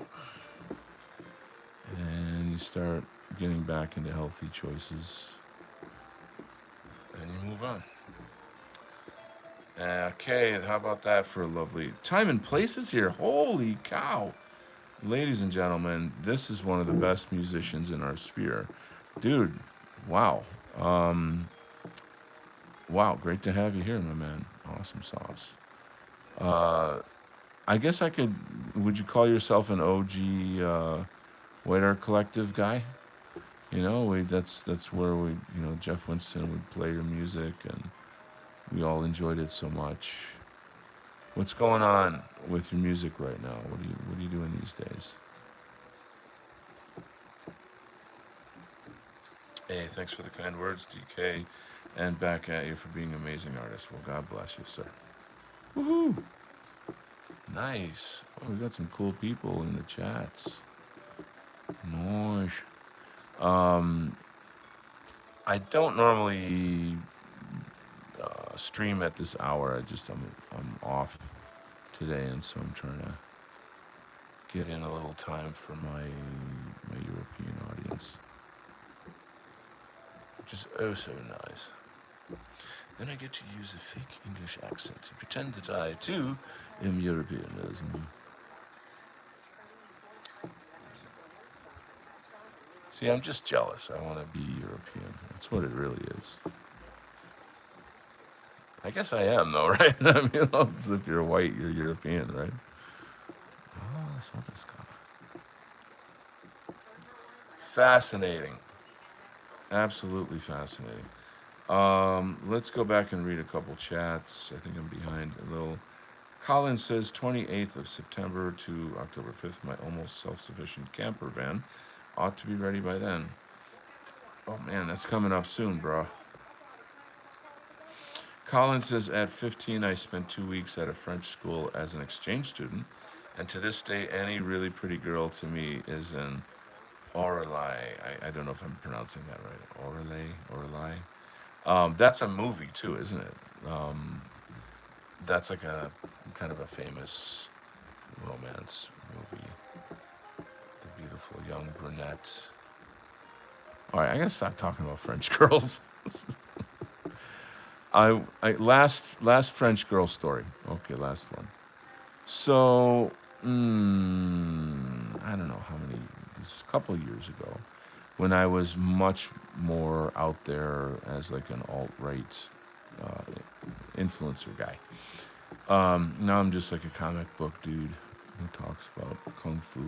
And you start getting back into healthy choices. And you move on. Okay, how about that for a lovely time and places here? Holy cow. Ladies and gentlemen, this is one of the best musicians in our sphere. Dude, wow. Wow, great to have you here, my man. Awesome sauce. I guess would you call yourself an OG White Art Collective guy? That's where Jeff Winston would play your music and we all enjoyed it so much. What's going on with your music right now? What are you doing these days? Hey, thanks for the kind words, DK, and back at you for being an amazing artist. Well, God bless you, sir. Woohoo! Nice. Oh, we got some cool people in the chats. Nice. I don't normally stream at this hour. I'm off today, and so I'm trying to get in a little time for my European audience, which is oh so nice. Then I get to use a fake English accent to pretend that I too am European as me. See, I'm just jealous. I want to be European. That's what it really is. I guess I am, though, right? I mean, if you're white, you're European, right? Oh, that's what this guy. Fascinating. Absolutely fascinating. Let's go back and read a couple chats. I think I'm behind a little. Colin says 28th of September to October 5th, my almost self-sufficient camper van ought to be ready by then. Oh man, that's coming up soon, bro. Colin says at 15, I spent 2 weeks at a French school as an exchange student, and to this day, any really pretty girl to me is an Orelai. I don't know if I'm pronouncing that right. Orelai. That's a movie too, isn't it? That's like a kind of a famous romance movie. The beautiful young brunette. All right, I gotta stop talking about French girls. I last French girl story. Okay, last one. So I don't know how many, this a couple years ago, when I was much more out there as like an alt-right uh, influencer guy. Now I'm just like a comic book dude who talks about kung fu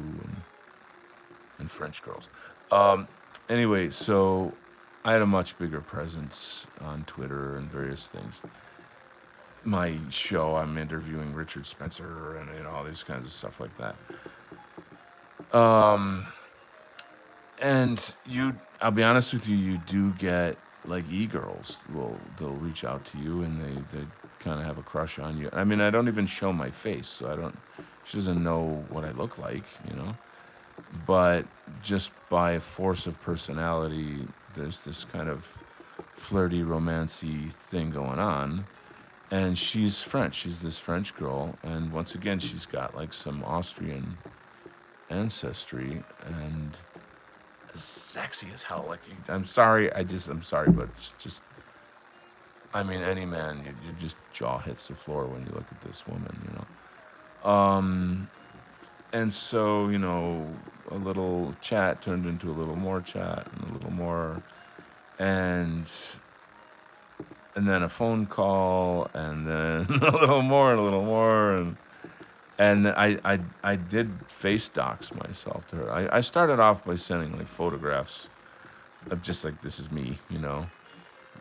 and French girls. Um, anyway, so I had a much bigger presence on Twitter and various things. My show, I'm interviewing Richard Spencer and all these kinds of stuff like that. Um, and I'll be honest with you, you do get like e-girls they'll reach out to you and they kind of have a crush on you. I mean, I don't even show my face, so I don't. She doesn't know what I look like, But just by force of personality, there's this kind of flirty, romancy thing going on. And she's French. She's this French girl, and once again, she's got like some Austrian ancestry and sexy as hell. Like, I'm sorry, but it's just, I mean, any man, you just jaw hits the floor when you look at this woman. And so, a little chat turned into a little more chat and a little more, and then a phone call, and then a little more and a little more, and I did face dox myself to her. I started off by sending like photographs of just like, this is me,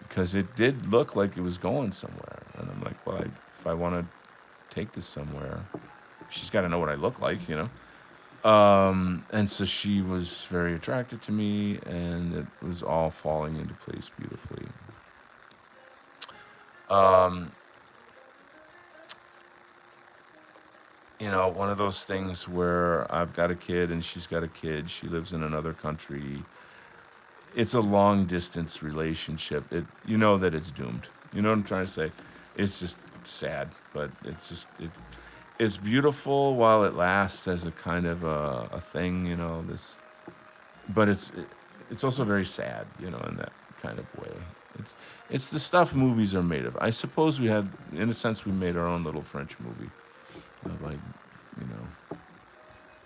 because it did look like it was going somewhere, and I'm like, well, if I want to take this somewhere, she's got to know what I look like. And so she was very attracted to me, and it was all falling into place beautifully. Um, one of those things where I've got a kid and she's got a kid. She lives in another country. It's a long distance relationship. You know that it's doomed. You know what I'm trying to say? It's just sad, but it's beautiful while it lasts as a kind of a thing. But it's also very sad. In that kind of way. It's the stuff movies are made of. I suppose in a sense, we made our own little French movie. Like, you know,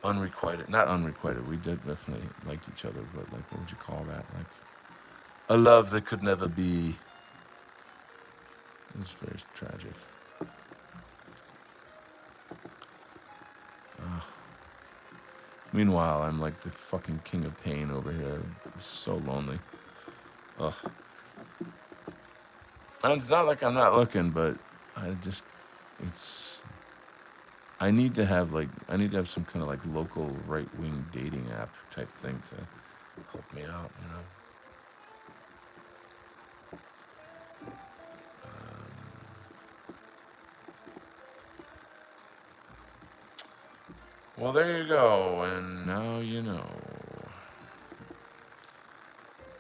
unrequited, not unrequited. We did definitely liked each other, but like, what would you call that? Like a love that could never be. It's very tragic. Meanwhile, I'm like the fucking king of pain over here. It's so lonely. Ugh. And it's not like I'm not looking, but it's. I need to have some kind of like local right wing dating app type thing to help me out. Well, there you go, and now you know.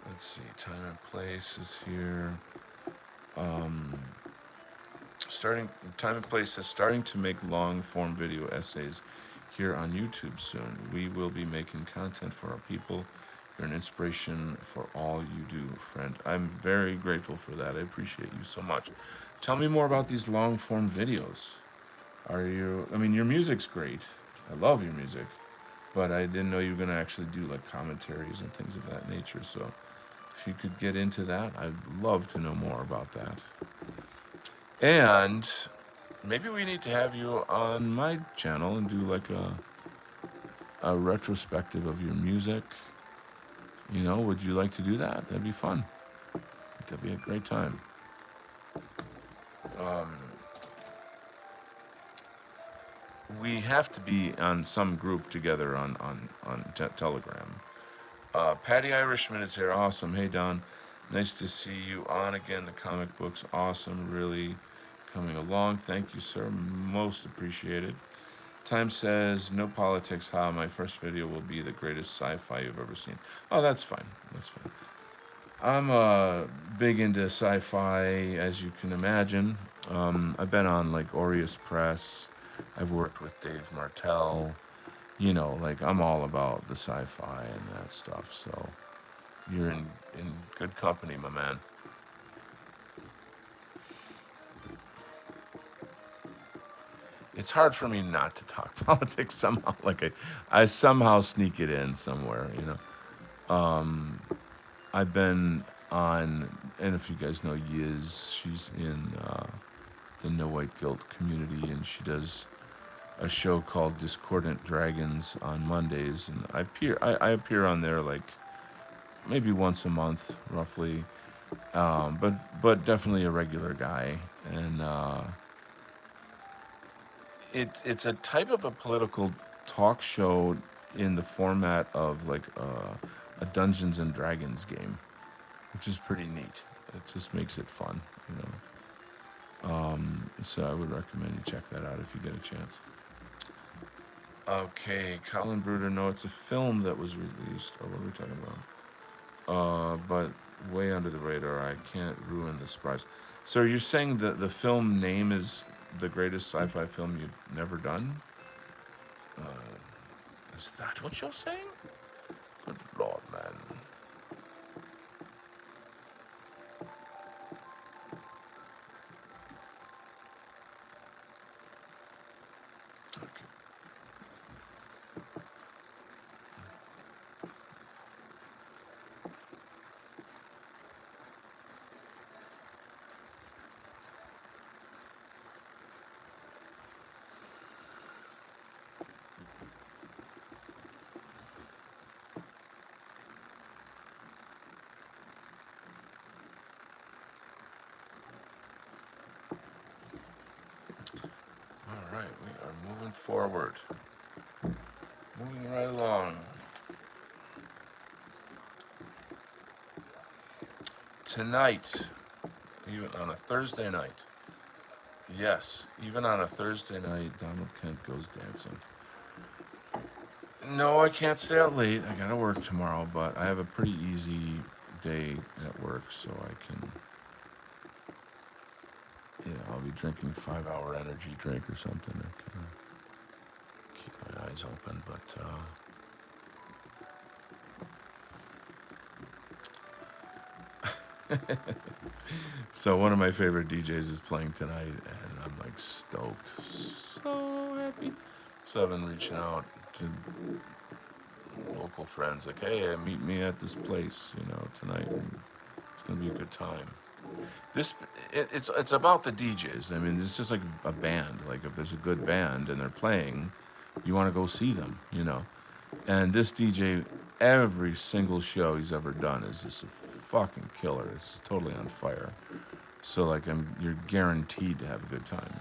Let's see, time and place is here. Um, starting time and place is starting to make long form video essays here on YouTube soon. We will be making content for our people. You're an inspiration for all you do, friend. I'm very grateful for that. I appreciate you so much. Tell me more about these long form videos. I mean, your music's great. I love your music, but I didn't know you were going to actually do like commentaries and things of that nature. So if you could get into that, I'd love to know more about that. And maybe we need to have you on my channel and do like a retrospective of your music. Would you like to do that? That'd be fun. That'd be a great time. We have to be on some group together on Telegram. Patty Irishman is here. Awesome. Hey, Don. Nice to see you on again. The comic book's awesome. Really coming along. Thank you, sir. Most appreciated. Time says, no politics. How my first video will be the greatest sci-fi you've ever seen. Oh, that's fine. That's fine. I'm big into sci-fi, as you can imagine. I've been on like Aureus Press. I've worked with Dave Martell. Like I'm all about the sci-fi and that stuff. So you're in good company, my man. it's hard for me not to talk politics somehow. Like I somehow sneak it in somewhere, you know. I've been on, and if you guys know Yiz, she's in the No White Guilt community, and she does a show called Discordant Dragons on Mondays, and I appear on there like maybe once a month, roughly, but definitely a regular guy, and it's a type of a political talk show in the format of like a Dungeons and Dragons game, which is pretty neat. It just makes it fun, you know. So I would recommend you check that out if you get a chance. Okay, Colin Bruder. No, it's a film that was released. Or what are we talking about? But way under the radar. I can't ruin the surprise. So you're saying that the film name is the greatest sci-fi film you've never done? Is that what you're saying? Good lord, man. Okay. All right, we are moving forward. Moving right along. Tonight, even on a Thursday night. Yes, even on a Thursday night, Donald Kent goes dancing. No, I can't stay out late. I gotta work tomorrow, but I have a pretty easy day at work, so I can, I'll be drinking 5 hour energy drink or something to kind of keep my eyes open. But so one of my favorite DJs is playing tonight, and I'm like stoked, so happy. So I've been reaching out to local friends, like, hey, meet me at this place, tonight. And it's gonna be a good time. This it's about the DJs. I mean, it's just like a band. Like if there's a good band and they're playing, you want to go see them. And this DJ, every single show he's ever done is just a fucking killer. It's totally on fire. So like you're guaranteed to have a good time.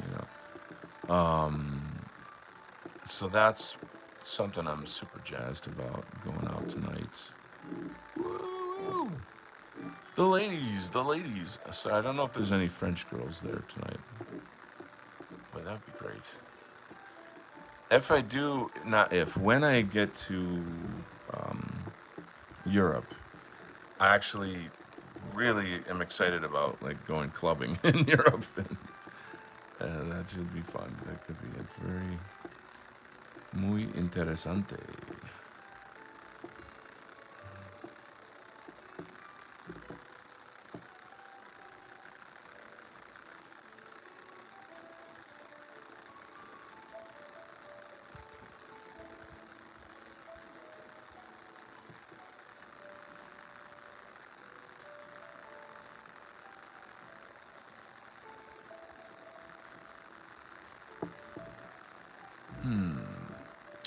So that's something I'm super jazzed about going out tonight. Woo! The ladies. So I don't know if there's any French girls there tonight, but that'd be great. If I do, not if, when I get to Europe, I actually really am excited about like going clubbing in Europe. That should be fun. That could be a very muy interesante.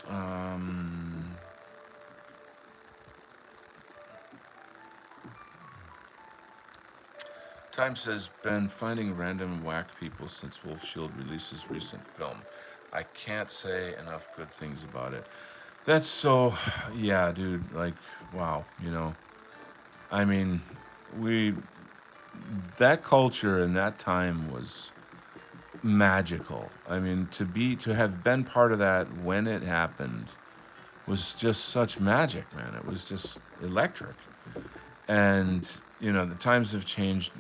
Um, Time says, been finding random whack people since Wolf Shield releases recent film. I can't say enough good things about it. That's so, yeah, dude. Like, wow. I mean, we that culture and that time was magical. I mean, to have been part of that when it happened was just such magic, man. It was just electric. And the times have changed.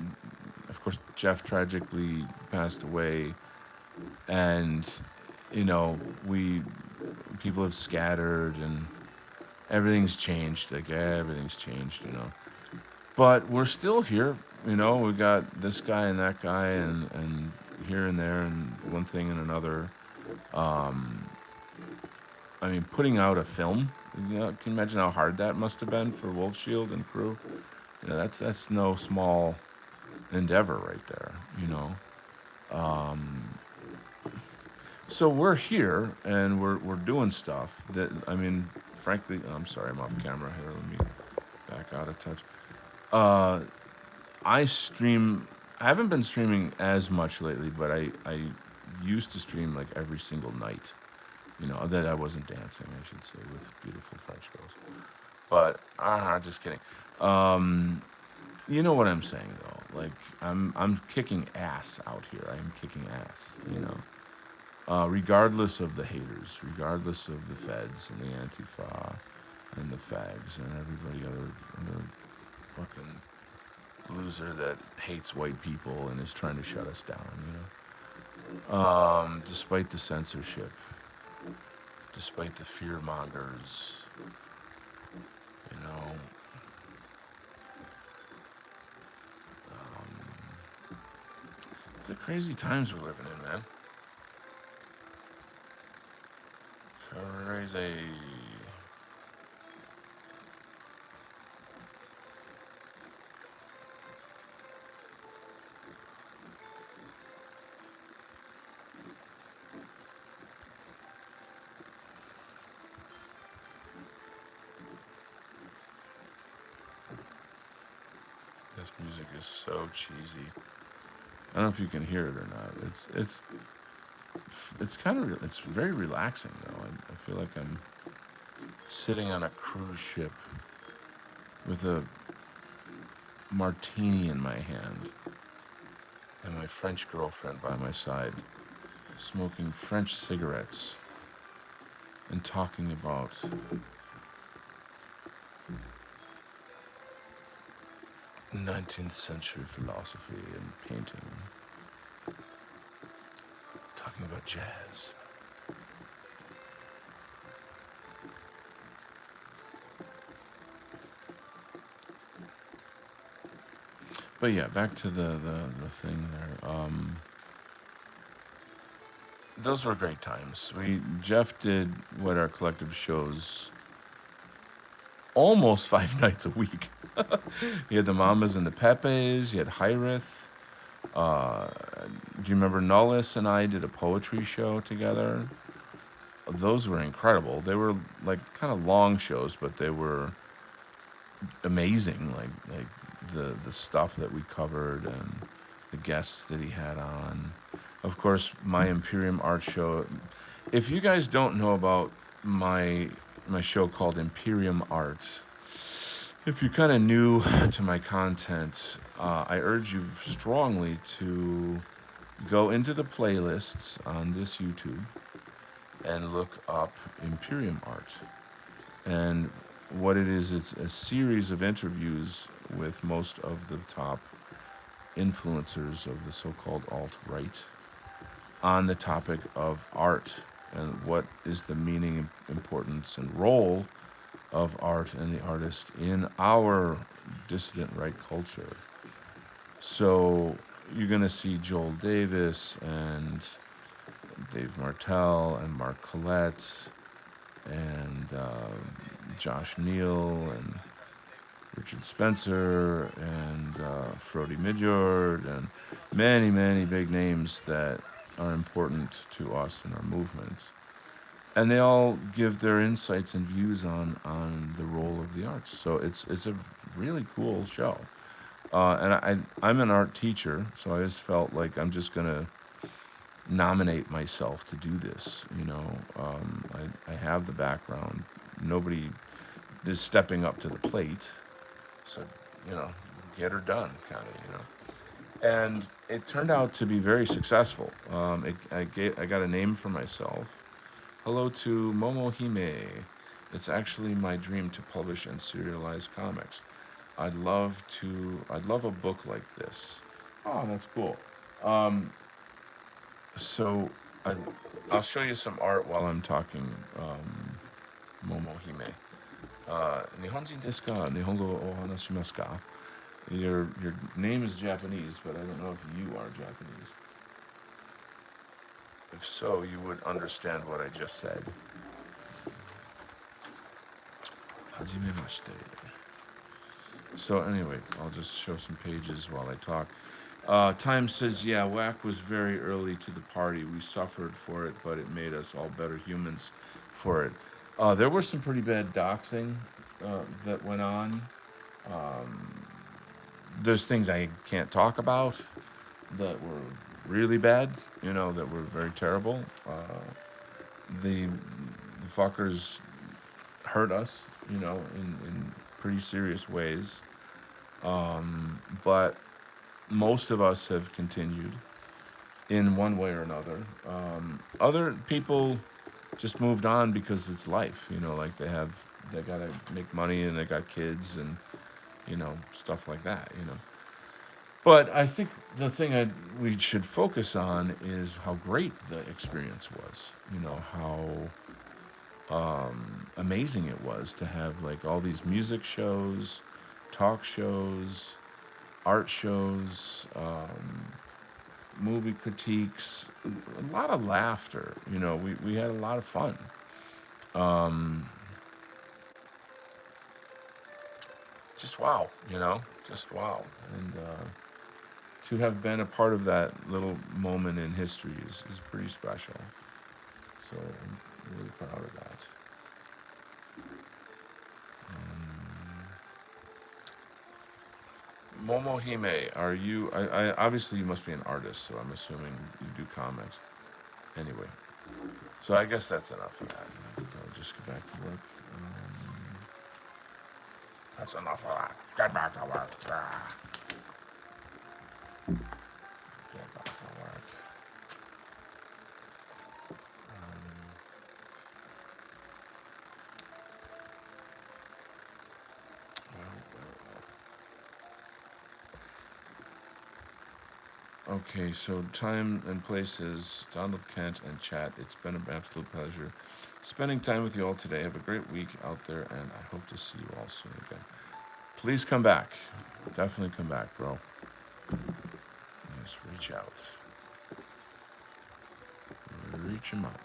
Of course, Jeff tragically passed away, and we people have scattered, and everything's changed. Like everything's changed. But we're still here. We got this guy and that guy, and here and there, and one thing and another. I mean, putting out a film. Can you imagine how hard that must have been for Wolf Shield and crew? That's no small endeavor right there. So we're here and we're doing stuff that I mean, frankly, I'm sorry, I'm off camera here. Let me back out of touch. Uh, I stream. I haven't been streaming as much lately, but I used to stream like every single night. That I wasn't dancing, I should say, with beautiful French girls. But just kidding. You know what I'm saying though. Like I'm kicking ass out here. I am kicking ass. Regardless of the haters, regardless of the feds and the Antifa and the fags and everybody other fucking loser that hates white people and is trying to shut us down. Despite the censorship, despite the fear mongers, you know, it's the crazy times we're living in, man. Crazy. This music is so cheesy. I don't know if you can hear it or not. It's kind of it's very relaxing though. I feel like I'm sitting on a cruise ship with a martini in my hand and my French girlfriend by my side, smoking French cigarettes and talking about 19th century philosophy and painting, talking about jazz. But yeah, back to the thing there. Those were great times. Jeff did what our collective shows almost 5 nights a week. He had the Mamas and the Pepes. He had Hyrith. Do you remember Nullis and I did a poetry show together? Those were incredible. They were like kind of long shows, but they were amazing. Like the stuff that we covered and the guests that he had on. Of course, my Imperium Art Show. If you guys don't know about my show called Imperium Art, if you're kind of new to my content, I urge you strongly to go into the playlists on this YouTube and look up Imperium Art. And what it is, it's a series of interviews with most of the top influencers of the so-called alt-right on the topic of art and what is the meaning, importance, and role of art and the artist in our dissident right culture. So you're going to see Joel Davis and Dave Martell and Mark Collette and Josh Neal and Richard Spencer and Frody Midjord and many, many big names that are important to us in our movement. And they all give their insights and views on the role of the arts. So it's a really cool show. And I'm an art teacher, so I just felt like I'm just going to nominate myself to do this. I have the background. Nobody is stepping up to the plate. So, get her done, kind of. And it turned out to be very successful. I got a name for myself. Hello to Momo Hime. It's actually my dream to publish and serialize comics. I'd love a book like this. Oh, that's cool. So I'll show you some art while I'm talking, Momo Hime. Nihonjin desu ka? Nihongo o hanashimasu ka? Your name is Japanese, but I don't know if you are Japanese. If so, you would understand what I just said. Hajimemashite. So anyway, I'll just show some pages while I talk. Time says, yeah, Whack was very early to the party. We suffered for it, but it made us all better humans for it. There were some pretty bad doxing that went on. There's things I can't talk about that were really bad, that were very terrible. The fuckers hurt us, in pretty serious ways. But most of us have continued in one way or another. Other people just moved on because it's life, like they gotta make money and they got kids and, stuff like that. But I think the thing we should focus on is how great the experience was, how amazing it was to have like all these music shows, talk shows, art shows, movie critiques, a lot of laughter. We had a lot of fun. Just wow, just wow. And to have been a part of that little moment in history is pretty special. So I'm really proud of that. Momohime, are you? Obviously you must be an artist, so I'm assuming you do comics. Anyway, so I guess that's enough of that. I'll just get back to work. That's enough of that. Get back to work. Get back to work. Okay, so time and places, Donald Kent and chat. It's been an absolute pleasure spending time with you all today. Have a great week out there, and I hope to see you all soon again. Please come back. Definitely come back, bro. Just reach out. Reach him out.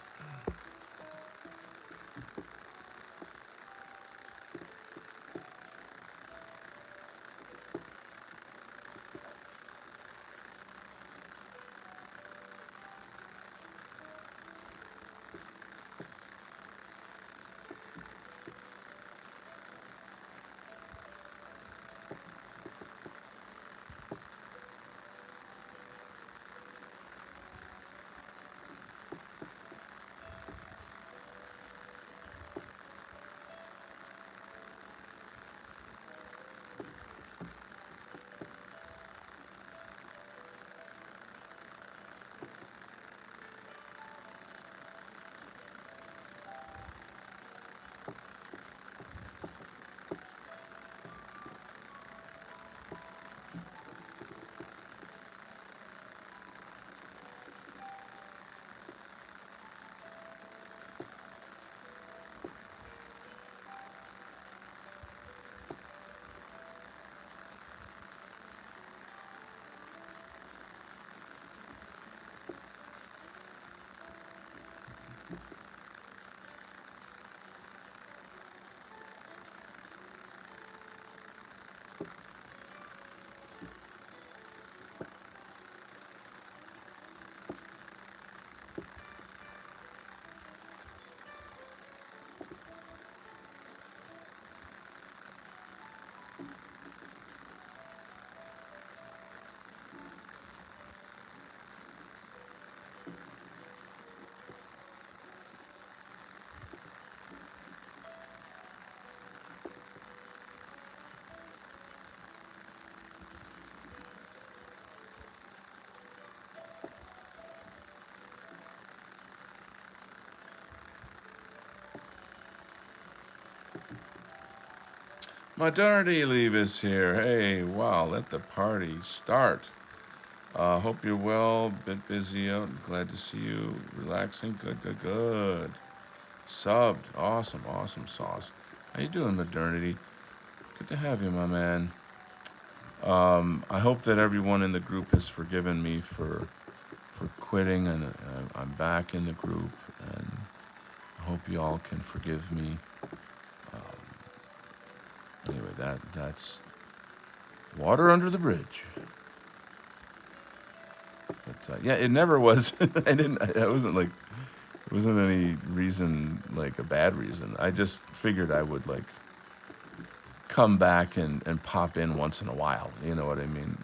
Modernity Leave is here. Hey, wow, let the party start. Hope you're well. Bit busy out. Glad to see you. Relaxing. Good, good, good. Subbed. Awesome, awesome sauce. How you doing, Modernity? Good to have you, my man. I hope that everyone in the group has forgiven me for for quitting, and I'm back in the group, and I hope you all can forgive me. Anyway, that's water under the bridge. But yeah, it never was. I didn't. I wasn't like. It wasn't any reason like a bad reason. I just figured I would like come back and pop in once in a while. You know what I mean?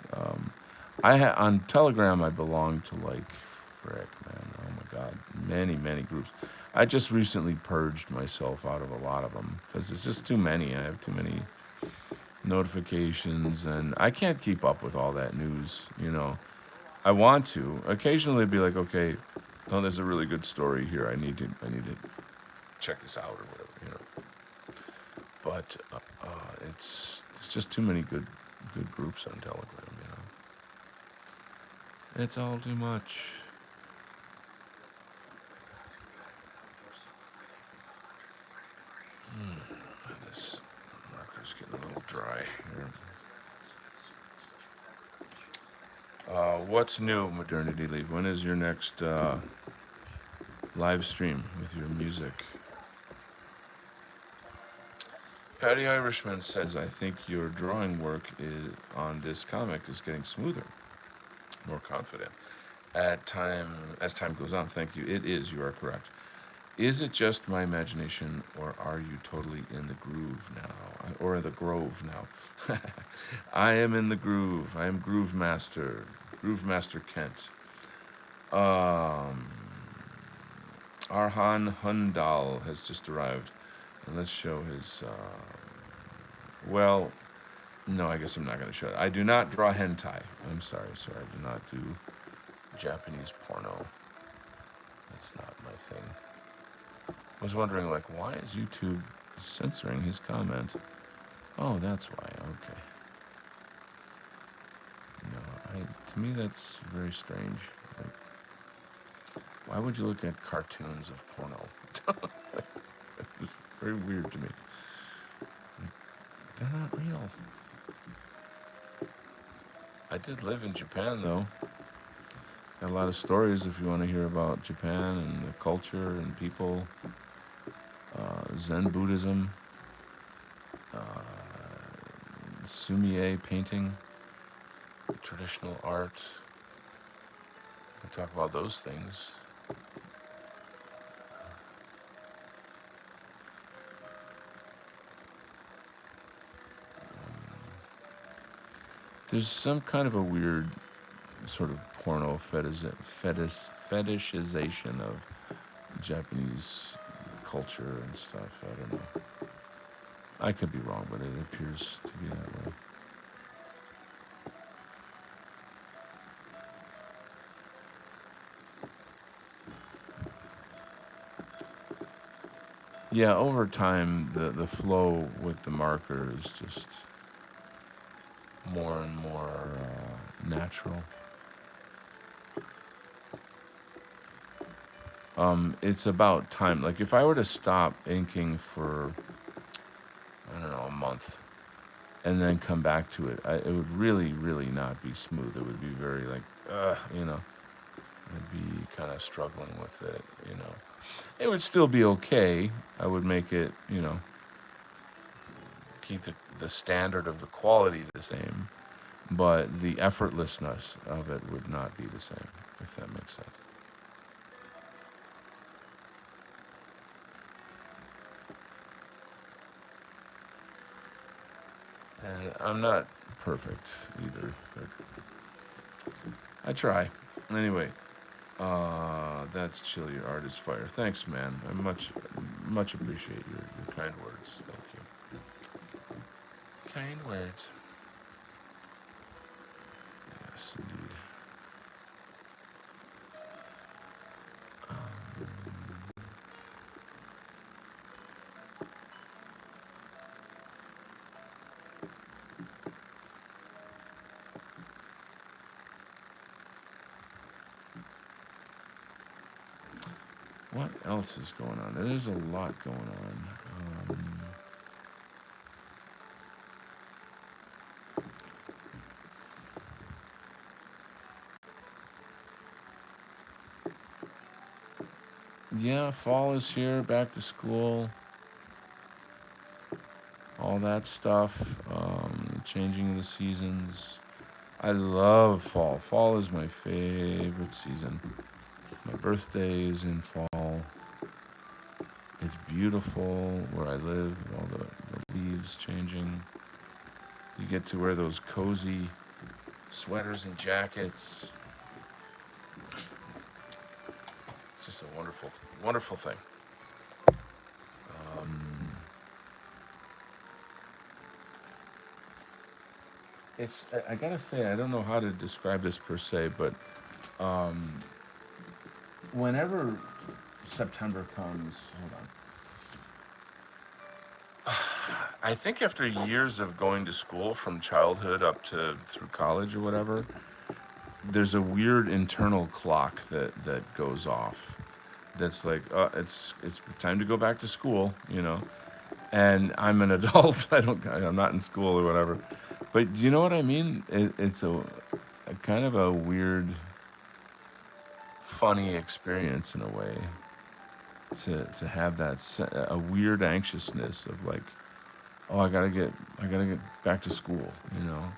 On Telegram I belong to like frick man. Oh my god, many groups. I just recently purged myself out of a lot of them because there's just too many. I have too many notifications and I can't keep up with all that news. I want to occasionally be like, okay, oh, there's a really good story here. I need to check this out or whatever. But it's just too many good groups on Telegram. It's all too much. This marker's getting a little dry here. What's new, Modernity Leave? When is your next live stream with your music? Patty Irishman says, I think your drawing work on this comic is getting smoother, more confident. As time goes on, thank you. It is, you are correct. Is it just my imagination, or are you totally in the groove now? Or in the grove now? I am in the groove. I am Groove Master. Groove Master Kent. Arhan Hundal has just arrived. And let's show his. Well, no, I guess I'm not going to show it. I do not draw hentai. I'm sorry, sir. I do not do Japanese porno. That's not my thing. I was wondering, like, why is YouTube censoring his comment? Oh, that's why. Okay. No, to me that's very strange. Like, why would you look at cartoons of porno? It's just very weird to me. Like, they're not real. I did live in Japan, though. Got a lot of stories if you want to hear about Japan and the culture and people. Zen Buddhism. Sumie painting. Traditional art. We talk about those things. There's some kind of a weird sort of porno fetishization of Japanese culture and stuff. I don't know. I could be wrong, but it appears to be that way. Yeah, over time, the flow with the marker is just more and more natural. It's about time. Like if I were to stop inking for, I don't know, a month, and then come back to it, it would really not be smooth. It would be very like, I'd be kind of struggling with it. It would still be okay. I would make it, keep the standard of the quality the same, but the effortlessness of it would not be the same, if that makes sense. And I'm not perfect either, but I try. Anyway, that's chill. Your art is fire. Thanks, man. I much appreciate your kind words. Thank you. Kind words. Yes, indeed. What else is going on? There's a lot going on. yeah, fall is here, back to school, all that stuff, changing of the seasons. I love fall. Fall is my favorite season. My birthday is in fall. It's beautiful where I live, all the leaves changing. You get to wear those cozy sweaters and jackets. It's just a wonderful, wonderful thing. Um, I gotta say, I don't know how to describe this per se, but um, whenever September comes, hold on. I think after years of going to school from childhood up to through college or whatever, there's a weird internal clock that goes off. That's like, it's time to go back to school, you know. And I'm an adult. I'm not in school or whatever. But do you know what I mean? It's a kind of a weird, funny experience in a way to have a weird anxiousness of like, oh, I gotta get back to school, you know.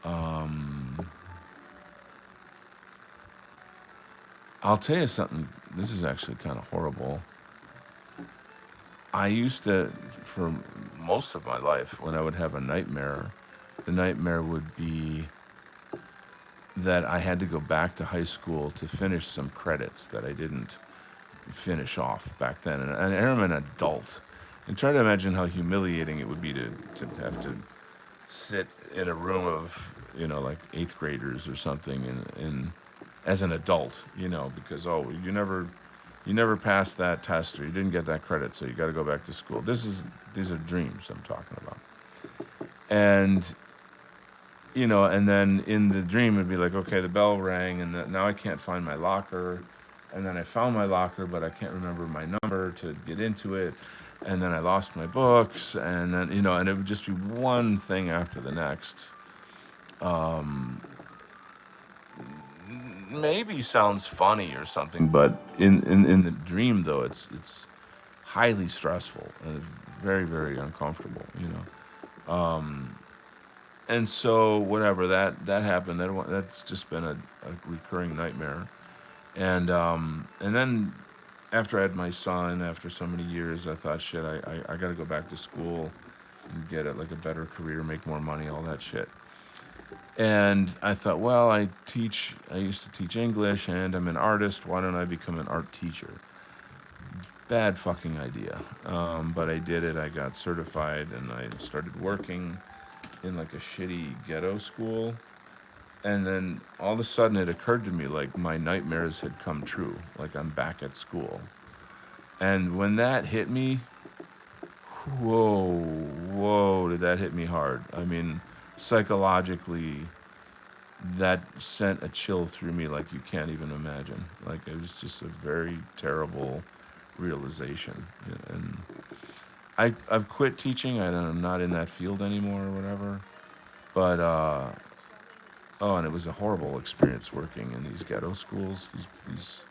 Um, I'll tell you something. This is actually kind of horrible. I used to, for most of my life, when I would have a nightmare, the nightmare would be that I had to go back to high school to finish some credits that I didn't finish off back then. And I'm an adult. And try to imagine how humiliating it would be to have to sit in a room of, you know, like eighth graders or something in as an adult, you know, because, oh, you never passed that test or you didn't get that credit, so you got to go back to school. These are dreams I'm talking about. And you know, and then in the dream it'd be like, okay, the bell rang, and now I can't find my locker, and then I found my locker, but I can't remember my number to get into it, and then I lost my books, and then you know, and it would just be one thing after the next. Um, Maybe sounds funny or something, but in the dream though, it's highly stressful and it's very very uncomfortable, you know. And so whatever that happened, that's just been a recurring nightmare. And then after I had my son, after so many years, I thought, shit, I got to go back to school and get like a better career, make more money, all that shit. And I thought, well, I used to teach English and I'm an artist. Why don't I become an art teacher? Bad fucking idea. But I did it. I got certified and I started working in like a shitty ghetto school. And then all of a sudden it occurred to me like my nightmares had come true. Like I'm back at school. And when that hit me, whoa, did that hit me hard. I mean, psychologically, that sent a chill through me like you can't even imagine. Like it was just a very terrible realization. And I've quit teaching. I'm not in that field anymore or whatever. But oh, and it was a horrible experience working in these ghetto schools. These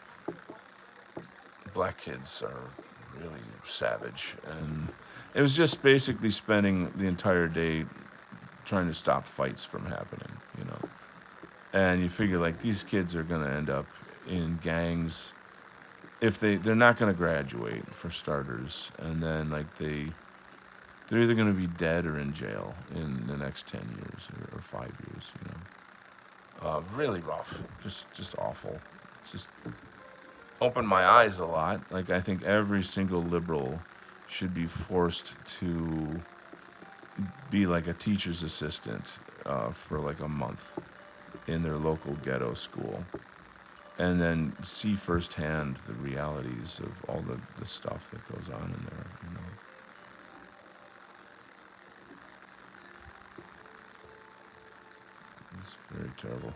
black kids are really savage, and it was just basically spending the entire day trying to stop fights from happening. You know, and you figure like these kids are gonna end up in gangs if they're not gonna graduate for starters, and then like they're either gonna be dead or in jail in the next 10 years or 5 years. You know. Really rough, just awful. Just opened my eyes a lot. Like I think every single liberal should be forced to be like a teacher's assistant for like a month in their local ghetto school, and then see firsthand the realities of all the stuff that goes on in there. You know, it's very terrible.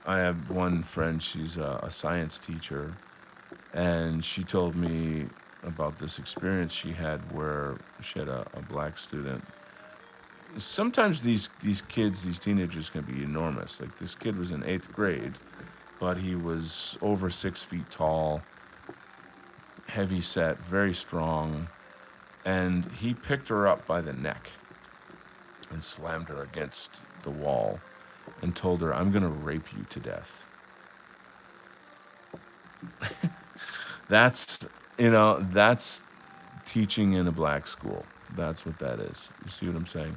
I have one friend. She's a science teacher, and she told me about this experience she had where she had a black student. Sometimes these kids, these teenagers, can be enormous. Like this kid was in eighth grade, but he was over 6 feet tall, heavy set, very strong, and he picked her up by the neck and slammed her against the wall and told her, "I'm going to rape you to death." That's, that's teaching in a black school. That's what that is. You see what I'm saying?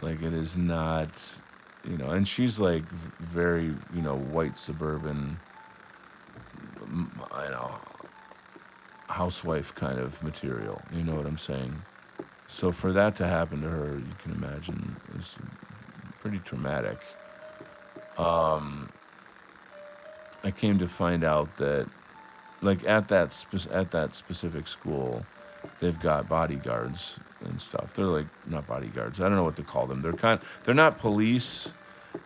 Like, it is not, and she's like very, white suburban, I know, housewife kind of material. You know what I'm saying? So for that to happen to her, you can imagine, is pretty traumatic. I came to find out that, like, at that specific school, they've got bodyguards and stuff. They're like, not bodyguards. I don't know what to call them. They're not police,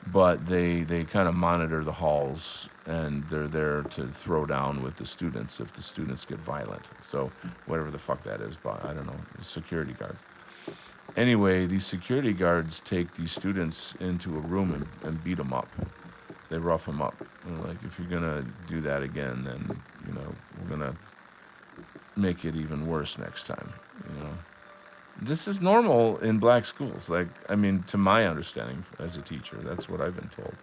but they kind of monitor the halls, and they're there to throw down with the students if the students get violent. So whatever the fuck that is, but I don't know, security guards. Anyway, these security guards take these students into a room and beat them up. They rough them up. They're like, if you're gonna do that again, then we're gonna make it even worse next time. You know, this is normal in black schools. Like, I mean, to my understanding as a teacher, that's what I've been told.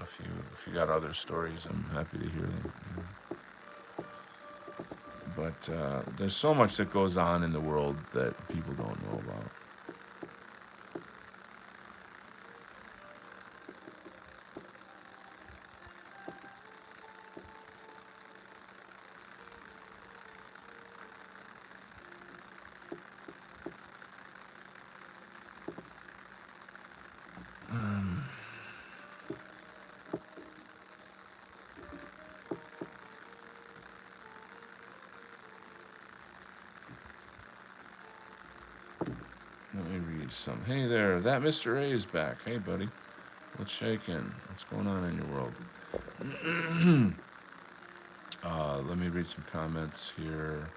If you got other stories, I'm happy to hear them. But there's so much that goes on in the world that people don't know about. Let me read some. Hey there, that Mr. A is back. Hey, buddy. What's shaking? What's going on in your world? Let me read some comments here.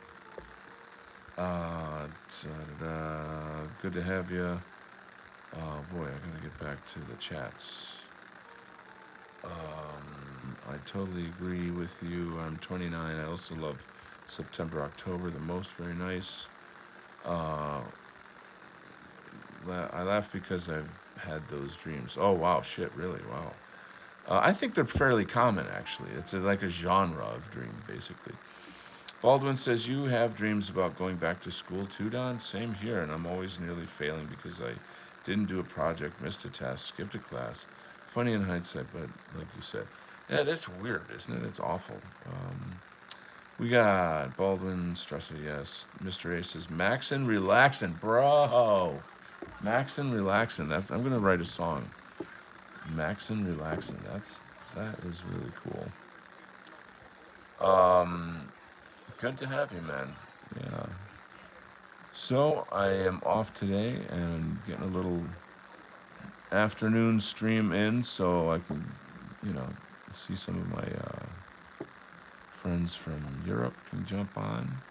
Good to have you. Oh boy, I gotta get back to the chats. I totally agree with you. I'm 29. I also love September, October the most. Very nice. I laugh because I've had those dreams. Oh wow, shit, really? Wow. I think they're fairly common, actually. It's like a genre of dream, basically. Baldwin says, you have dreams about going back to school too, Don? Same here, and I'm always nearly failing because I didn't do a project, missed a test, skipped a class. Funny in hindsight, but like you said. Yeah, that's weird, isn't it? It's awful. We got Baldwin, Stressor, yes. Mr. A says, Maxin relaxin', bro. Maxin relaxin'. I'm gonna write a song. Maxin relaxin'. That is really cool. Good to have you, man. Yeah. So I am off today and getting a little afternoon stream in, so I can, you know, see some of my friends from Europe can jump on.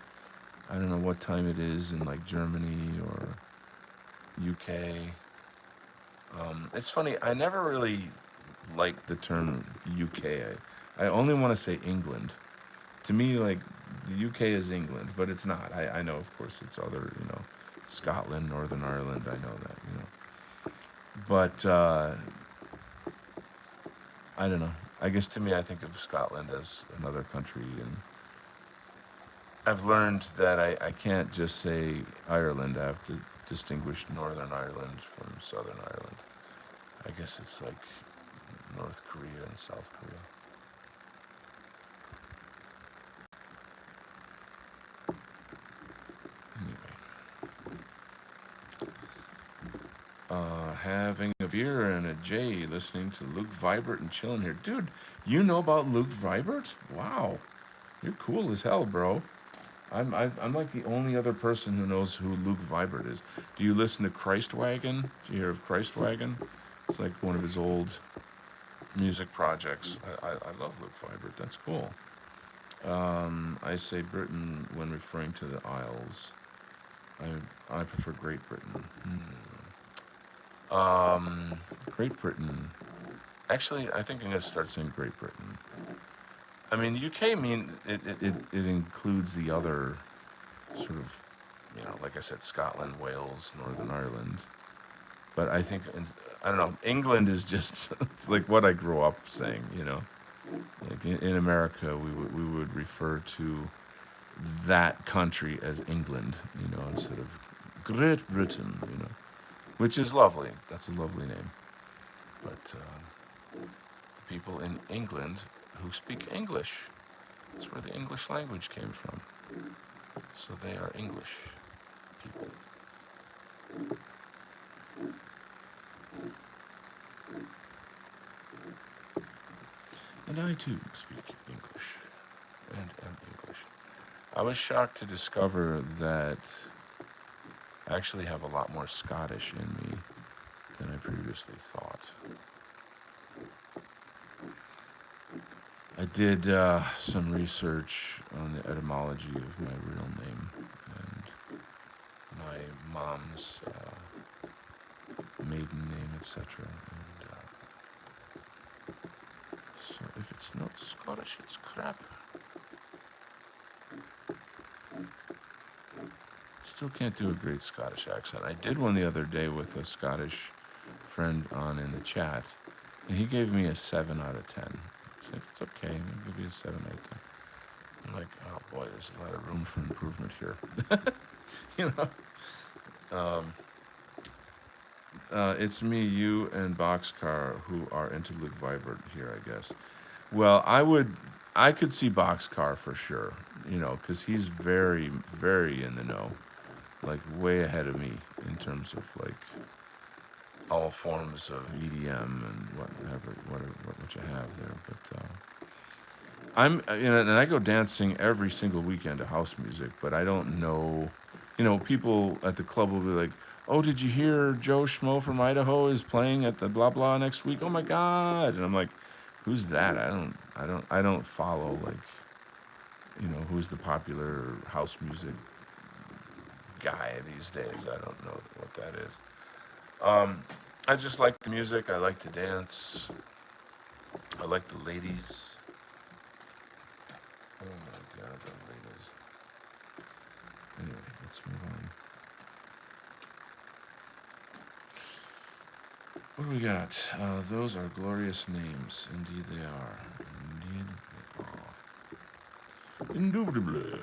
I don't know what time it is in like Germany or UK. It's funny. I never really liked the term UK. I only want to say England. To me, like, the UK is England, but it's not. I know, of course, it's other, Scotland, Northern Ireland. I know that. But I don't know. I guess to me, I think of Scotland as another country, and I've learned that I can't just say Ireland. I have to distinguish Northern Ireland from Southern Ireland. I guess it's like North Korea and South Korea. Anyway, having a beer and a J, listening to Luke Vibert and chilling here. Dude, you know about Luke Vibert? Wow, you're cool as hell, bro. I'm like the only other person who knows who Luke Vibert is. Do you listen to Christwagon? Do you hear of Christwagon? It's like one of his old music projects. I love Luke Vibert. That's cool. I say Britain when referring to the Isles. I prefer Great Britain. Great Britain. Actually, I think I'm gonna start saying Great Britain. I mean, UK it includes the other sort of, like I said, Scotland, Wales, Northern Ireland. But I think I don't know. England is just it's like what I grew up saying. Like in America, we would refer to that country as England. Instead of Great Britain. Which is lovely. That's a lovely name. But the people in England who speak English. That's where the English language came from. So they are English people. And I too speak English and am English. I was shocked to discover that I actually have a lot more Scottish in me than I previously thought. I did some research on the etymology of my real name and my mom's maiden name, etc. And so if it's not Scottish, it's crap. Still can't do a great Scottish accent. I did one the other day with a Scottish friend on in the chat, and he gave me a 7 out of 10. He's like, it's okay, I'll give you a 7 out of 10. I'm like, oh boy, there's a lot of room for improvement here. you know, it's me, you, and Boxcar who are into Luke Vibert here, I guess. Well, I could see Boxcar for sure, because he's very, very in the know, like way ahead of me in terms of like all forms of EDM and whatever what you have there. But and I go dancing every single weekend to house music, but I don't know. People at the club will be like, "Oh, did you hear Joe Schmo from Idaho is playing at the blah blah next week? Oh my God!" And I'm like, "Who's that? I don't follow like, who's the popular house music guy these days. I don't know what that is. I just like the music. I like to dance. I like the ladies. Oh my God, the ladies. Anyway, let's move on. What do we got? Those are glorious names. Indeed they are. Indeed they are. Indubitably.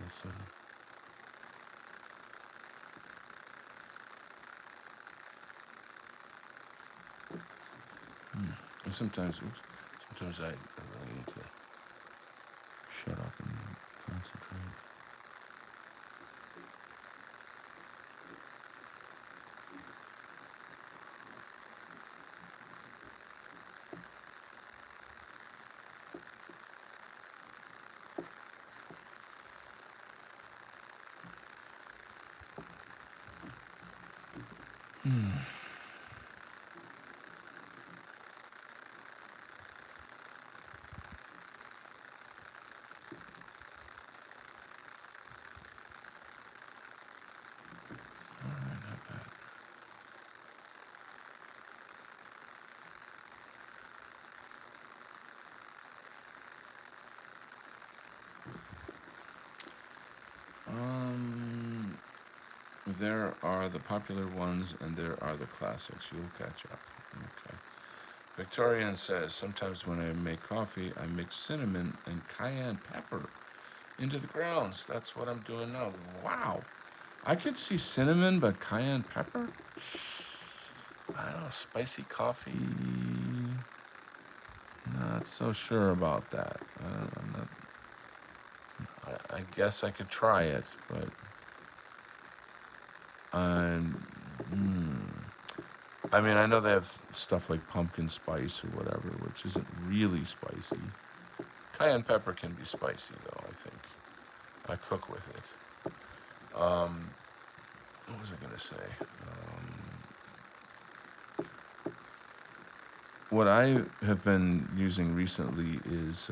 of a sudden. And sometimes, sometimes I really need to shut up and concentrate. All right, not bad. There are the popular ones and there are the classics. You'll catch up. Okay. Victorian says, sometimes when I make coffee, I mix cinnamon and cayenne pepper into the grounds. That's what I'm doing now. Wow. I could see cinnamon, but cayenne pepper? I don't know, spicy coffee. Not so sure about that. I'm not. I guess I could try it, but I'm. I mean, I know they have stuff like pumpkin spice or whatever, which isn't really spicy. Cayenne pepper can be spicy, though, I think. I cook with it. What was I going to say? What I have been using recently is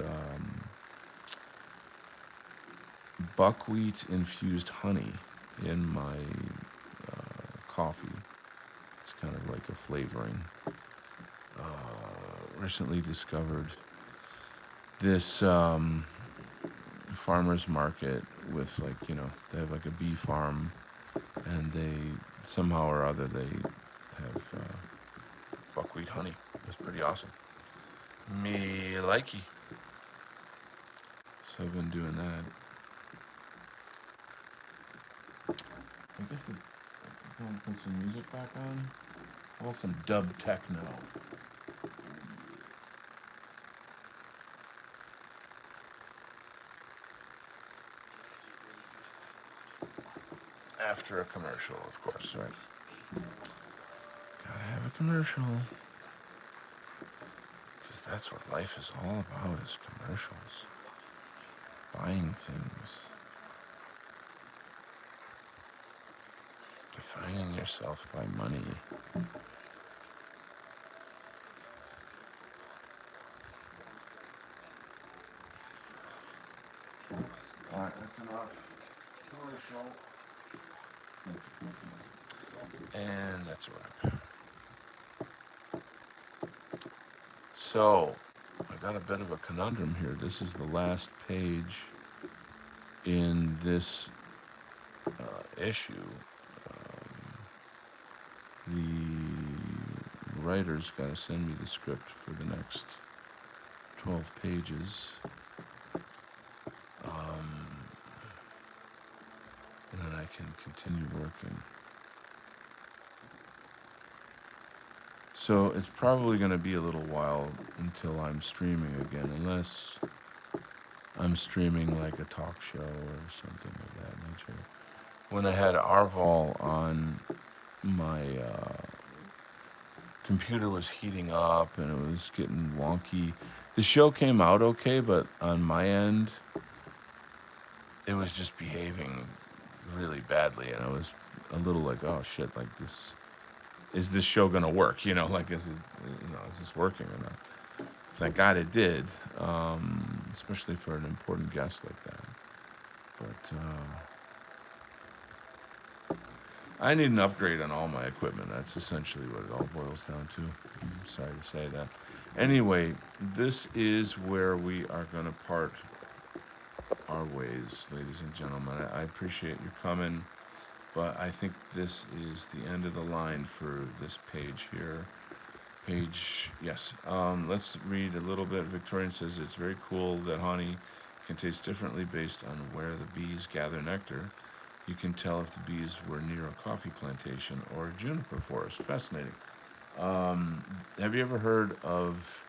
buckwheat infused honey in my coffee. It's kind of like a flavoring. Recently discovered this farmer's market with, like, they have like a bee farm, and they somehow or other they have buckwheat honey. It's pretty awesome. Me likey. So I've been doing that. I guess I'm going to put some music back on. I want some dub techno. After a commercial, of course, right? Gotta have a commercial. Because that's what life is all about, is commercials. Buying things. Defining yourself by money. Alright, that's enough commercial. And that's a wrap. So, I got a bit of a conundrum here. This is the last page in this issue. The writer's got to send me the script for the next 12 pages. And then I can continue working. So it's probably going to be a little while until I'm streaming again, unless I'm streaming like a talk show or something of that nature. When I had Arval on, my computer was heating up and it was getting wonky. The show came out okay, but on my end, it was just behaving really badly, and I was a little like, oh shit, like this, is this show gonna work? Like, is this working or not? Thank God it did, especially for an important guest like that. But I need an upgrade on all my equipment. That's essentially what it all boils down to. I'm sorry to say that. Anyway, this is where we are going to part our ways, ladies and gentlemen. I appreciate your coming, but I think this is the end of the line for this page here. Yes. Let's read a little bit. Victorian says, it's very cool that Hani Can taste differently based on where the bees gather nectar. You can tell if the bees were near a coffee plantation or a juniper forest. Fascinating. Have you ever heard of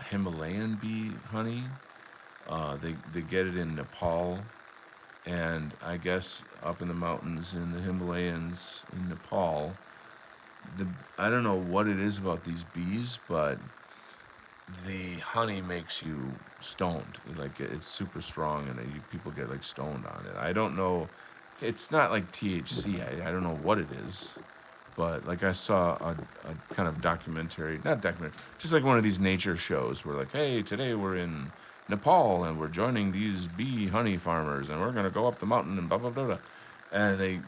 Himalayan bee honey? They get it in Nepal, and I guess up in the mountains in the Himalayas in Nepal. The I don't know what it is about these bees, but the honey makes you stoned. Like it's super strong, and people get like stoned on it. I don't know. It's not like THC. I don't know what it is, but like I saw a kind of documentary, not documentary, just like one of these nature shows where like, hey, today we're in Nepal and we're joining these bee honey farmers and we're gonna go up the mountain and blah blah blah, blah. And they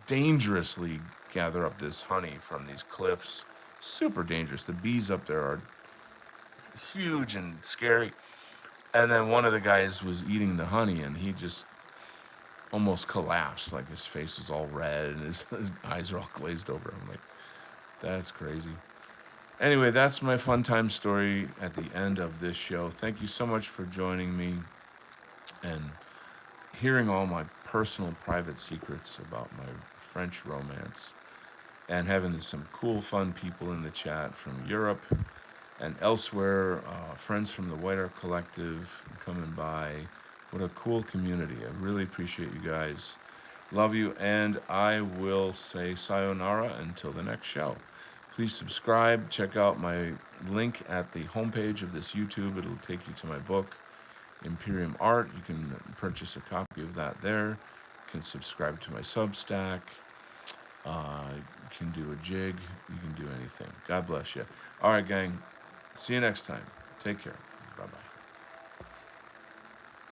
dangerously gather up this honey from these cliffs. Super dangerous. The bees up there are huge and scary. And then one of the guys was eating the honey and he just almost collapsed. Like his face was all red and his eyes are all glazed over. I'm like, that's crazy. Anyway, that's my fun time story at the end of this show. Thank you so much for joining me and hearing all my personal private secrets about my French romance and having some cool, fun people in the chat from Europe and elsewhere, friends from the White Art Collective coming by. What a cool community. I really appreciate you guys. Love you, and I will say sayonara until the next show. Please subscribe. Check out my link at the homepage of this YouTube. It'll take you to my book, Imperium Art. You can purchase a copy of that there. You can subscribe to my Substack. You can do a jig. You can do anything. God bless you. All right, gang. See you next time. Take care. Bye-bye.